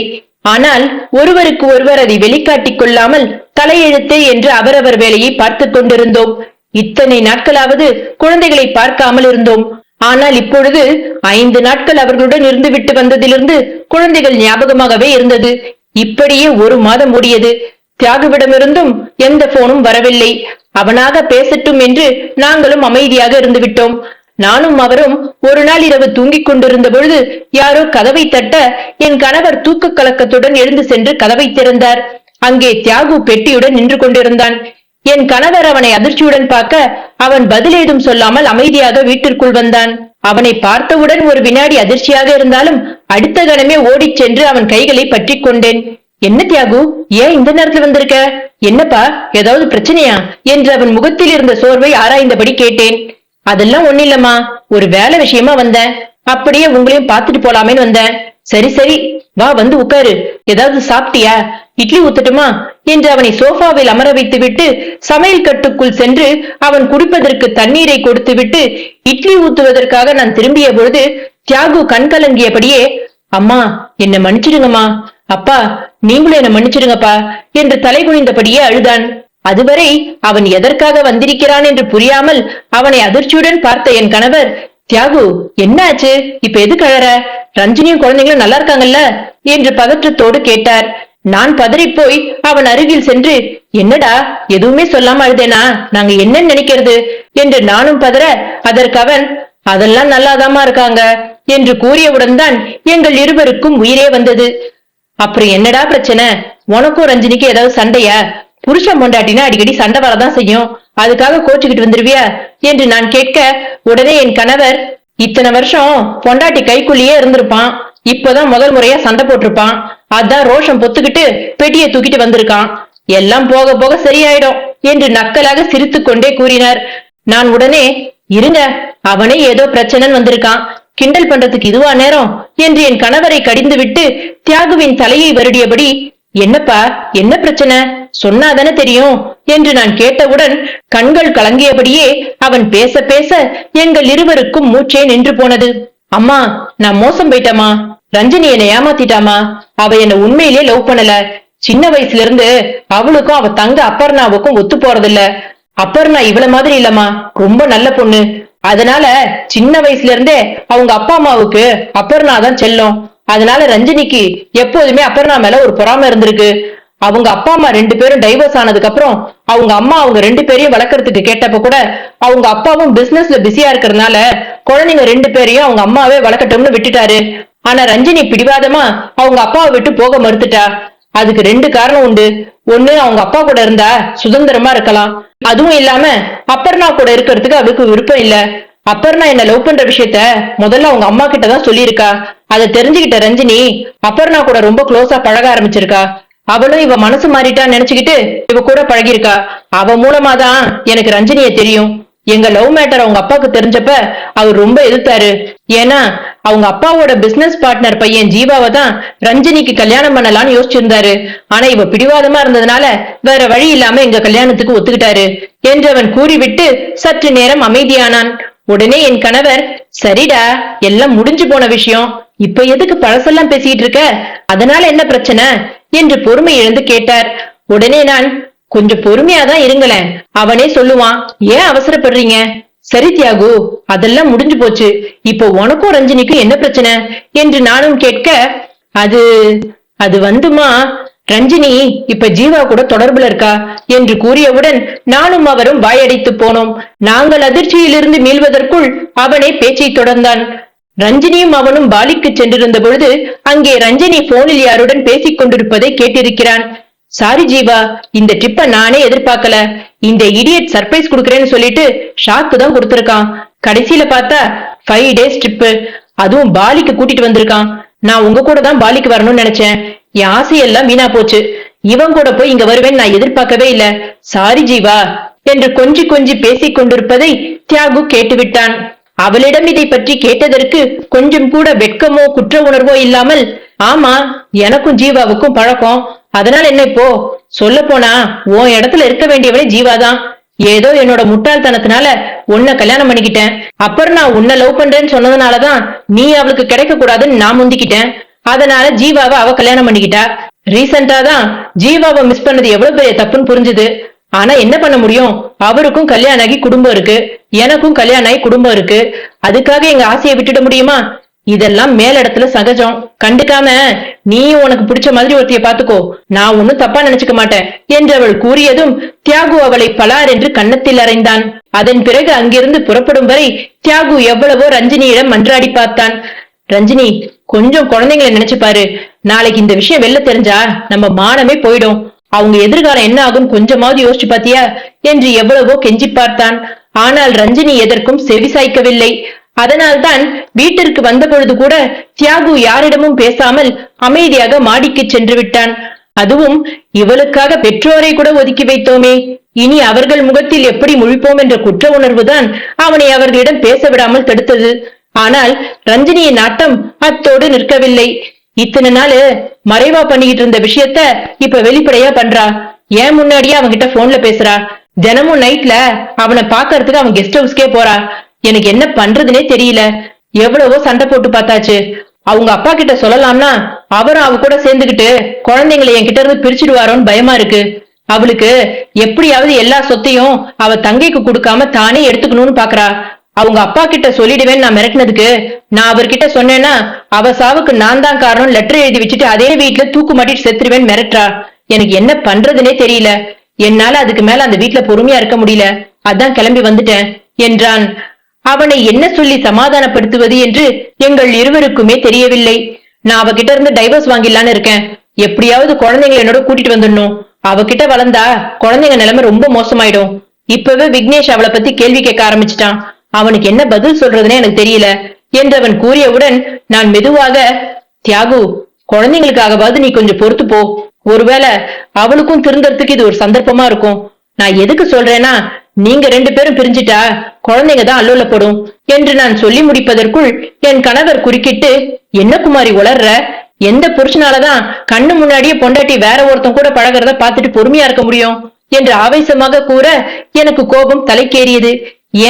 ஆனால் ஒருவருக்கு ஒருவர் அதை வெளிக்காட்டிக் கொள்ளாமல் தலையெழுத்தே என்று அவரவர் வேலையை பார்த்துக் கொண்டிருந்தோம். இத்தனை நாட்களாவது குழந்தைகளை பார்க்காமல் இருந்தோம். ஆனால் இப்பொழுது 5 நாட்கள் அவர்களுடன் இருந்துவிட்டு வந்ததிலிருந்து குழந்தைகள் ஞாபகமாகவே இருந்தது. இப்படியே 1 மாதம் ஓடியது. தியாகுவிடமிருந்தும் எந்த போனும் வரவில்லை. அவனாக பேசட்டும் என்று நாங்களும் அமைதியாக இருந்து விட்டோம். நானும் அவரும் ஒரு நாள் இரவு தூங்கிக் கொண்டிருந்த பொழுது யாரோ கதவை தட்ட என் கணவர் தூக்க கலக்கத்துடன் எழுந்து சென்று கதவை திறந்தார். அங்கே தியாகு பெட்டியுடன் நின்று கொண்டிருந்தான். என் கணவர் அவனை அதிர்ச்சியுடன் பார்க்க அவன் பதில் ஏதும் சொல்லாமல் அமைதியாக வீட்டிற்குள் வந்தான். அவனை பார்த்தவுடன் ஒரு வினாடி அதிர்ச்சியாக இருந்தாலும் அடுத்த கணமே ஓடிச் சென்று அவன் கைகளை பற்றி கொண்டேன். என்ன தியாகு, ஏன் இந்த நேரத்துல வந்திருக்க? என்னப்பா, ஏதாவது பிரச்சனையா என்று அவன் முகத்தில் இருந்த சோர்வை ஆராய்ந்தபடி கேட்டேன். அதெல்லாம் ஒண்ணில்லம்மா, ஒரு வேலை விஷயமா வந்தேன். அப்படியே உங்களையும் பார்த்துட்டு போலாமேன்னு வந்தேன். சரி சரி, வா வந்து உட்காரு. ஏதாவது சாப்பிட்டியா? இட்லி ஊத்தட்டுமா என்று அவனை சோஃபாவில் அமர வைத்து விட்டு சமையல் கட்டுக்குள் சென்று அவன் குடிப்பதற்கு தண்ணீரை கொடுத்து விட்டு இட்லி ஊத்துவதற்காக நான் திரும்பிய பொழுது தியாகு கண் கலங்கியபடியே, அம்மா என்ன மன்னிச்சிடுங்கம்மா, அப்பா நீங்களும் என்ன மன்னிச்சிடுங்கப்பா என்று தலை குனிந்தபடியே அழுதான். அதுவரை அவன் எதற்காக வந்திருக்கிறான் என்று புரியாமல் அவனை அதிர்ச்சியுடன் பார்த்த என் கணவர், தியாகு என்ன ஆச்சு, இப்ப எதுக்கு அழற? ரஞ்சினியும் குழந்தைங்களும் நல்லா இருக்காங்கல்ல என்று பதற்றத்தோடு கேட்டார். நான் பதறிப்போய் அவன் அருகில் சென்று, என்னடா எதுவுமே சொல்லாம அழுதேனா? நாங்க என்னன்னு நினைக்கிறது என்று நானும் பதற, அதற்கு அவன், அதெல்லாம் நல்லாதாமா இருக்காங்க என்று கூறியவுடன் தான் எங்கள் இருவருக்கும் உயிரே வந்தது. அப்புறம் என்னடா பிரச்சனை? உனக்கும் ரஞ்சினிக்கு ஏதாவது சண்டையா? புருஷன் பொண்டாட்டினா அடிக்கடி சண்டை வரதான் செய்யும், அதுக்காக கோச்சுக்கிட்டு வந்துருவியா என்று நான் கேட்க, உடனே என் கணவர், இத்தனை வருஷம் பொண்டாட்டி கைக்குள்ளேயே இருந்திருப்பான், இப்பதான் முதல் முறையா சண்டை போட்டிருப்பான், அதான் ரோஷம் பொத்துக்கிட்டு பெட்டியை தூக்கிட்டு வந்திருக்கான், எல்லாம் போக போக சரியாயிடும் என்று நக்கலாக சிரித்துக் கொண்டே கூறினார். நான் உடனே, இருங்க, அவனே ஏதோ பிரச்சனைன்னு வந்திருக்கான், கிண்டல் பண்றதுக்கு இதுவா நேரம் என்று என் கணவரை கடிந்து விட்டு தியாகுவின் தலையை வருடியபடி, என்னப்பா என்ன பிரச்சனை சொன்னாதானே தெரியும் என்று நான் கேட்டவுடன் கண்கள் கலங்கியபடியே அவன் பேச பேச எங்கள் இருவருக்கும் மூச்சே நின்று போனது. அம்மா, நான் மோசம் போயிட்டமா, ரஞ்சினி என்னை ஏமாத்திட்டாமா, அவ என்ன உண்மையிலே லவ் பண்ணல. சின்ன வயசுல இருந்து அவளுக்கும் அவ தங்க அப்பர்ணாவுக்கும் ஒத்து போறதில்ல. அப்பர்ணா இவள மாதிரி இல்லம்மா, ரொம்ப நல்ல பொண்ணு. அதனால சின்ன வயசுல இருந்தே அவங்க அப்பா அம்மாவுக்கு அப்பர்ணா தான் செல்லும். அதனால ரஞ்சினிக்கு எப்போதுமே அப்பர்ணா மேல ஒரு பொறாம இருந்திருக்கு. அவங்க அப்பா அம்மா 2 பேரும் டைவர்ஸ் ஆனதுக்கு அப்புறம் அவங்க அம்மா அவங்க 2 பேரையும் வளர்க்கறதுக்கு கேட்டப்ப கூட அவங்க அப்பாவும் பிசினஸ்ல பிஸியா இருக்கிறதுனால குழந்தைங்க 2 பேரையும் அவங்க அம்மாவே வளர்க்கட்டும்னு விட்டுட்டாரு. ஆனா ரஞ்சினி பிடிவாதமா அவங்க அப்பாவை விட்டு போக மறுத்துட்டா. அதுக்கு 2 காரணம் உண்டு. ஒண்ணு, அவங்க அப்பா கூட இருந்தா சுதந்திரமா இருக்கலாம், அதுவும் இல்லாம அப்பர்ணா கூட இருக்கிறதுக்கு அவளுக்கு விருப்பம் இல்ல. அப்பர்ணா என்ன லவ் பண்ற விஷயத்த முதல்ல அவங்க அம்மா கிட்டதான் சொல்லியிருக்கா. அதை தெரிஞ்சுக்கிட்ட ரஞ்சினி அப்பர்ணா கூட ரொம்ப க்ளோஸா பழக ஆரம்பிச்சிருக்கா. அவளும் இவ மனசு மாறிட்டான்னு நினைச்சுக்கிட்டு இவ கூட பழகிருக்கா. அவ மூலமாதான் எனக்கு ரஞ்சினிய தெரியும். எங்க லவ் மேட்டர் அவங்க அப்பாவுக்கு தெரிஞ்சப்ப அவர் ரொம்ப எதிர்த்தாரு. ஏன்னா அவங்க அப்பாவோட பிசினஸ் பார்ட்னர் பையன் ஜீவாவை தான் ரஞ்சினிக்கு கல்யாணம் பண்ணலாம்னு யோசிச்சிருந்தாரு. ஆனா இவ பிடிவாதமா இருந்ததுனால வேற வழி இல்லாம எங்க கல்யாணத்துக்கு ஒத்துக்கிட்டாரு என்று அவன் கூறிவிட்டு சற்று நேரம் அமைதியானான். உடனே என் கணவர், சரிடா, எல்லாம் முடிஞ்சு போன விஷயம், இப்ப எதுக்கு பழசெல்லாம் பேசிட்டு இருக்க, அதனால என்ன பிரச்சனை என்று பொறுமை இழந்து கேட்டார். உடனே நான், கொஞ்சம் பொறுமையாதான் இருங்களேன், அவனே சொல்லுவான், ஏன் அவசரப்படுறீங்க? சரி தியாகு, அதெல்லாம் முடிஞ்சு போச்சு, இப்போ உனக்கும் ரஞ்சினிக்கும் என்ன பிரச்சனை என்று நானும் கேட்க, அது வந்துமா, ரஞ்சினி இப்ப ஜீவா கூட தொடர்புல இருக்கா என்று கூறியவுடன் நானும் அவரும் வாயடைத்து போனோம். நாங்கள் அதிர்ச்சியிலிருந்து மீள்வதற்குள் அவனே பேச்சை தொடர்ந்தான். ரஞ்சினியும் அவனும் பாலிக்கு சென்றிருந்த பொழுது அங்கே ரஞ்சினி போனில் யாருடன் பேசிக் கொண்டிருப்பதை கேட்டிருக்கிறான். சாரி ஜீவா, இந்த ட்ரிப்ப நானே எதிர்பார்க்கல. இந்த இடியட் சர்ப்ரைஸ் கொடுக்கறேன்னு சொல்லிட்டு ஷாக்கு தான் கொடுத்திருக்கான். கடைசியில பார்த்தா 5 days ட்ரிப்பு, அதுவும் பாலிக்கு கூட்டிட்டு வந்திருக்கான். நான் உங்க கூட தான் பாலிக்கு வரணும்னு நினைச்சேன். என் ஆசையெல்லாம் வீணா போச்சு. இவன் கூட போய் இங்க வருவேன் நான் எதிர்பார்க்கவே இல்ல. சாரி ஜீவா என்று கொஞ்சி கொஞ்சி பேசிக் கொண்டிருப்பதை தியாகு கேட்டுவிட்டான். அவளிடம் இதை பற்றி கேட்டதற்கு கொஞ்சம் கூட வெட்கமோ குற்ற உணர்வோ இல்லாமல், ஆமா எனக்கும் ஜீவாவுக்கும் பழக்கம், அதனால என்ன இப்போ? சொல்ல போனா உன் இடத்துல இருக்க வேண்டியவனே ஜீவாதான். ஏதோ என்னோட முட்டாள்தனத்தினால உன்னை கல்யாணம் பண்ணிக்கிட்டேன். அப்புறம் நான் உன்னை லவ் பண்றேன்னு சொன்னதுனாலதான் நீ அவளுக்கு கிடைக்க கூடாதுன்னு நான் முந்திக்கிட்டேன். அதனால ஜீவாவை அவ கல்யாணம் பண்ணிக்கிட்டா. ரீசெண்டா தான் ஜீவாவை மிஸ் பண்ணது எவ்வளவு பெரிய தப்புன்னு புரிஞ்சுது. ஆனா என்ன பண்ண முடியும்? அவருக்கும் கல்யாணம் ஆகி குடும்பம் இருக்கு, எனக்கும் கல்யாணம் ஆகி குடும்பம் இருக்கு. அதுக்காக எங்க ஆசையை விட்டுட முடியுமா? இதெல்லாம் மேலிடத்துல சகஜம். கண்டுக்காம நீ உனக்கு பிடிச்ச மாதிரி ஒருத்திய பாத்துக்கோ, நான் ஒன்னும் தப்பா நினைச்சுக்க மாட்டேன் என்று அவள் கூறியதும் தியாகு அவளை பலார் என்று கன்னத்தில் அறைந்தான். அதன் பிறகு அங்கிருந்து புறப்படும் வரை தியாகு எவ்வளவோ ரஞ்சினியிடம் மன்றாடி பார்த்தான். ரஞ்சினி, கொஞ்சம் குழந்தைங்களை நினைச்சு பாரு. நாளைக்கு இந்த விஷயம் வெளில தெரிஞ்சா நம்ம மானமே போயிடும். அவங்க எதிர்காலம் என்ன ஆகும் கொஞ்சமாவது யோசிச்சு பாத்தியா என்று எவ்வளவோ கெஞ்சி பார்த்தான். ஆனால் ரஞ்சினி எதற்கும் செவி சாய்க்கவில்லை. அதனால்தான் வீட்டிற்கு வந்த பொழுது கூட தியாகு யாரிடமும் பேசாமல் அமைதியாக மாடிக்கு சென்று விட்டான். அதுவும் இவளுக்காக பெற்றோரை கூட ஒதுக்கி வைத்தோமே, இனி அவர்கள் முகத்தில் எப்படி முழிப்போம் என்ற குற்ற உணர்வுதான் அவனை அவர்களிடம் பேச விடாமல் தடுத்தது. ஆனால் ரஞ்சினியின் நாட்டம் அத்தோடு நிற்கவில்லை. இத்தனை நாள் மறைவா பண்ணிக்கிட்டு இருந்த விஷயத்த இப்ப வெளிப்படையா பண்றா. ஏன் முன்னாடியே அவன்கிட்ட போன்ல பேசுறா. தினமும் நைட்ல அவனை பாக்கறதுக்கு அவன் கெஸ்ட் ஹவுஸ்க்கே போறா. எனக்கு என்ன பண்றதுனே தெரியல. எவ்வளவோ சண்டை போட்டு பார்த்தாச்சு. அவங்க அப்பா கிட்ட சொல்லலாம்னா அவரும் அவ கூட சேர்ந்துகிட்டு குழந்தைங்களை என்கிட்ட இருந்து பிரிச்சுடுவாரோன்னு பயமா இருக்கு. அவளுக்கு எப்படியாவது எல்லா சொத்தையும் அவ தங்கைக்கு கொடுக்காம தானே எடுத்துக்கணும்னு பாக்குறா. அவங்க அப்பா கிட்ட சொல்லிடுவேன்னு நான் மிரட்டினதுக்கு நான் அவர்கிட்ட சொன்னேன்னா அவ சாவுக்கு நான் தான் காரணம் லெட்டர் எழுதி வச்சுட்டு அதே வீட்டுல தூக்கு மாட்டிட்டு செத்துருவேன்னு மிரட்டுறா. எனக்கு என்ன பண்றதுனே தெரியல. என்னால அதுக்கு மேல அந்த வீட்டுல பொறுமையா இருக்க முடியல. அதான் கிளம்பி வந்துட்டேன் என்றான். அவனை என்ன சொல்லி சமாதானப்படுத்துவது என்று எங்கள் இருவருக்குமே தெரியவில்லை. நான் அவகிட்ட இருந்து டைவர்ஸ் வாங்கிடலான்னு இருக்கேன். எப்படியாவது குழந்தைங்களை என்னோட கூட்டிட்டு வந்துடணும். அவகிட்ட வளர்ந்தா குழந்தைங்க நிலைமை ரொம்ப மோசமாயிடும். இப்பவே விக்னேஷ் அவளை பத்தி கேள்வி கேட்க ஆரம்பிச்சிட்டான். அவனுக்கு என்ன பதில் சொல்றதுன்னு எனக்கு தெரியல என்று அவன் கூறியவுடன் நான் மெதுவாக, தியாகு, குழந்தைங்களுக்காகவாவது நீ கொஞ்சம் பொறுத்து போ. ஒருவேளை அவளுக்கும் திருந்தறதுக்கு இது ஒரு சந்தர்ப்பமா இருக்கும். நான் எதுக்கு சொல்றேன்னா, நீங்க 2 பேரும் பிரிஞ்சிட்டா குழந்தைங்க தான் அல்லோலப்படும் என்று நான் சொல்லி முடிப்பதற்குள் என் கணவர் குறுக்கிட்டு, என்ன குமாரி உளர்ற? எந்த புருஷனாலதான் கண்ணு முன்னாடியே பொண்டாட்டி வேற ஒருத்தன் கூட பழகிறத பாத்துட்டு பொறுமையா இருக்க முடியும் என்று ஆவேசமாக கூற எனக்கு கோபம் தலைக்கேறியது.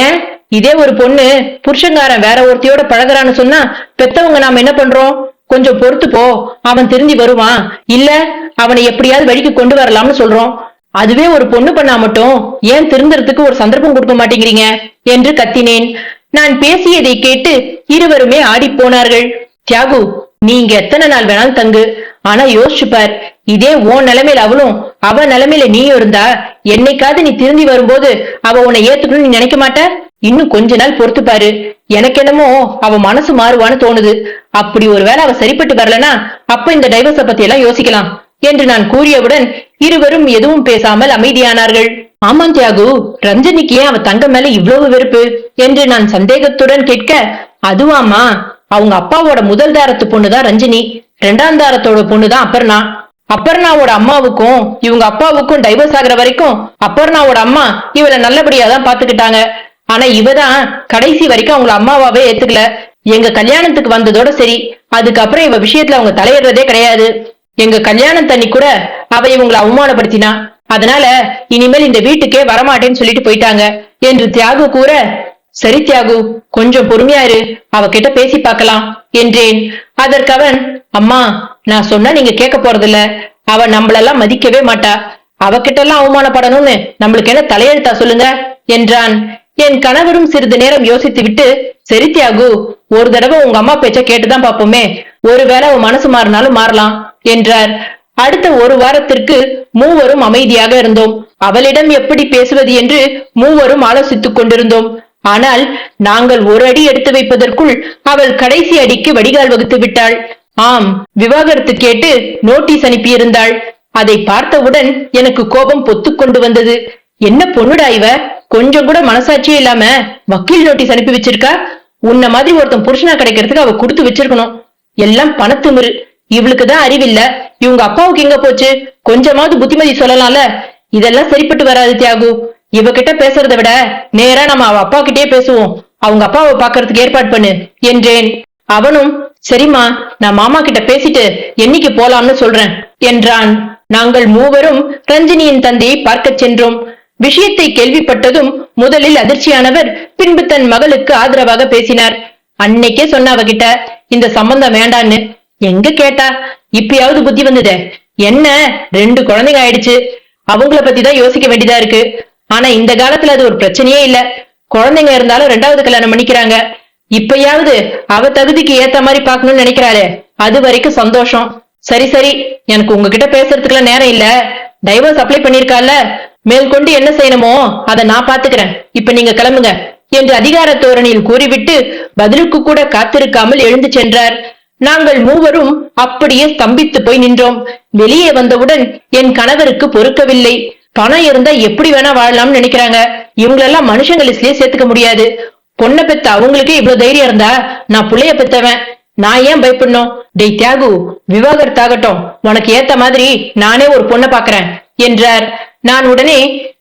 ஏன், இதே ஒரு பொண்ணு புருஷங்காரன் வேற ஒருத்தையோட பழகுறான்னு சொன்னா பெத்தவங்க நாம என்ன பண்றோம்? கொஞ்சம் பொறுத்து போ, அவன் திரும்பி வருவான், இல்ல அவனை எப்படியாவது வழிக்கு கொண்டு வரலாம்னு சொல்றோம். அதுவே ஒரு பொண்ணு பண்ணா மட்டும் ஏன் திருந்தறதுக்கு ஒரு சந்தர்ப்பம் கொடுக்க மாட்டேங்கிறீங்க என்று கத்தினேன். நான் பேசியதை கேட்டு இருவருமே ஆடி போனார்கள். தியாகு, நீங்க எத்தனை நாள் வேணாலும் தங்கு. ஆனா யோசிச்சுப்பார், இதே உன் நிலைமையில அவளும் அவ நிலைமையில நீயும் இருந்தா என்னைக்காவது நீ திரும்பி வரும்போது அவ உன்னை ஏத்துக்கணும்னு நீ நினைக்க மாட்ட? இன்னும் கொஞ்ச நாள் பொறுத்து பாரு. எனக்கு என்னமோ அவ மனசு மாறுவான்னு தோணுது. அப்படி ஒருவேளை அவ சரிப்பட்டு வரலனா அப்ப இந்த டைவர்ஸ பத்தி எல்லாம் யோசிக்கலாம் என்று நான் கூறியவுடன் இருவரும் எதுவும் பேசாமல் அமைதியானார்கள். ஆமாம் தியாகு, ரஞ்சனிக்கு ஏன் அவ தங்க மேல இவ்வளவு வெறுப்பு என்று நான் சந்தேகத்துடன் கேட்க, அதுவாமா, அவங்க அப்பாவோட முதல் தாரத்து பொண்ணுதான் ரஞ்சினி, 2ஆம் தாரத்தோட பொண்ணுதான் அபர்ணா. அபர்ணாவோட அம்மாவுக்கும் இவங்க அப்பாவுக்கும் டைவர்ஸ் ஆகுற வரைக்கும் அபர்ணாவோட அம்மா இவளை நல்லபடியா தான் பாத்துக்கிட்டாங்க. ஆனா இவதான் கடைசி வரைக்கும் அவங்கள அம்மாவாவே ஏத்துக்கல. எங்க கல்யாணத்துக்கு வந்ததோட சரி, அதுக்கப்புறம் இவ விஷயத்துல அவங்க தலையிடுறதே கிடையாது. எங்க கல்யாணம் தண்ணி கூட அவ இவங்களை அவமானப்படுத்தினா. அதனால இனிமேல் இந்த வீட்டுக்கே வரமாட்டேன்னு சொல்லிட்டு போயிட்டாங்க என்று தியாகு கூற, சரி தியாகு, கொஞ்சம் பொறுமையாரு, அவகிட்ட பேசி பார்க்கலாம் என்றேன். அதற்கு அவன், அம்மா, நான் சொன்னா நீங்க கேட்க போறதில்ல. அவ நம்மளெல்லாம் மதிக்கவே மாட்டா. அவகிட்ட எல்லாம் அவமானப்படணும்னு நம்மளுக்கு என்ன தலையெழுத்தா சொல்லுங்க என்றான். என் கணவரும் சிறிது நேரம் யோசித்து விட்டு, சரி தியாகு, ஒரு தடவை உங்க அம்மா பேச்ச கேட்டுதான் பாப்போமே, ஒருவேளை அவ மனசு மாறினாலும் மாறலாம் என்றார். அடுத்த ஒரு வாரத்திற்கு மூவரும் அமைதியாக இருந்தோம். அவளிடம் எப்படி பேசுவது என்று மூவரும் ஆலோசித்துக் கொண்டிருந்தோம். ஆனால் நாங்கள் ஒரு அடி எடுத்து வைப்பதற்குள் அவள் கடைசி அடிக்கு வடிகால் வகுத்து விட்டாள். ஆம், விவாகரத்து கேட்டு நோட்டீஸ் அனுப்பியிருந்தாள். அதை பார்த்தவுடன் எனக்கு கோபம் பொத்துக் கொண்டு வந்தது. என்ன பொண்ணுடா இவ, கொஞ்சம் கூட மனசாட்சியே இல்லாம வக்கீல் நோட்டீஸ் அனுப்பி வச்சிருக்கா. உன்ன மாதிரி ஒருத்தன் புருஷனா கிடைக்கிறதுக்கு அவ கொடுத்து வச்சிருக்கணும். எல்லாம் பணத்துமிரு. இவளுக்குதான் அறிவில்ல. இவங்க அப்பாவுக்கு எங்க போச்சு? கொஞ்சமாவது புத்திமதி சொல்லலாம்ல. இதெல்லாம் சரிப்பட்டு வராது தியாகு. இவகிட்ட பேசுறத விட நேரா நம்ம அவ அப்பா கிட்டே பேசுவோம். அவங்க அப்பாவை பாக்குறதுக்கு ஏற்பாடு பண்ணு என்றேன். அவனும் சரிம்மா, நான் மாமா கிட்ட பேசிட்டு என்னைக்கு போலாம்னு சொல்றேன் என்றான். நாங்கள் மூவரும் ரஞ்சினியின் தந்தையை பார்க்கச் சென்றோம். விஷயத்தை கேள்விப்பட்டதும் முதலில் அதிர்ச்சியானவர் பின்பு தன் மகளுக்கு ஆதரவாக பேசினார். அன்னைக்கே சொன்ன அவகிட்ட இந்த சம்பந்தம் வேண்டான்னு. எங்க கேட்டா? இப்பயாவது புத்தி வந்ததே. என்ன 2 குழந்தைங்க ஆயிடுச்சு, அவங்கள பத்தி தான் யோசிக்க வேண்டியதா இருக்கு. ஆனா இந்த காலத்துல அது ஒரு பிரச்சனையே இல்ல. குழந்தைங்க இருந்தாலும் 2வது கல்யாணம் பண்ணிக்கிறாங்க. இப்பயாவது அவ தகுதிக்கு ஏத்த மாதிரி பாக்கணும்னு நினைக்கிறாளே, அது வரைக்கும் சந்தோஷம். சரி சரி, எனக்கு உங்ககிட்ட பேசுறதுக்குலாம் நேரம் இல்ல. டைவர்ஸ் அப்ளை பண்ணிருக்கால, மேற்கொண்டு என்ன செய்யணுமோ அதை நான் பாத்துக்கிறேன். இப்ப நீங்க கிளம்புங்க என்று அதிகார தோரணியில் கூறிவிட்டு பதிலுக்கு கூட காத்திருக்காமல் எழுந்து சென்றார். நாங்கள் மூவரும் அப்படியே ஸ்தம்பித்து போய் நின்றோம். வெளியே வந்தவுடன் என் கணவருக்கு பொறுக்கவில்லை. பணம் இருந்தா எப்படி வேணா வாழலாம்னு நினைக்கிறாங்க. இவங்களெல்லாம் மனுஷங்க லிஸ்ட்லயே சேர்த்துக்க முடியாது. பொண்ணை பெத்த அவங்களுக்கே இவ்வளவு தைரியம் இருந்தா நான் புள்ளைய பெத்தவன், நான் ஏன் பயப்படணும்? டேய் தியாகு, விவாகரத்தாகட்டும், உனக்கு ஏத்த மாதிரி நானே ஒரு பொண்ணை பாக்குறேன் என்றார். நான் உடனே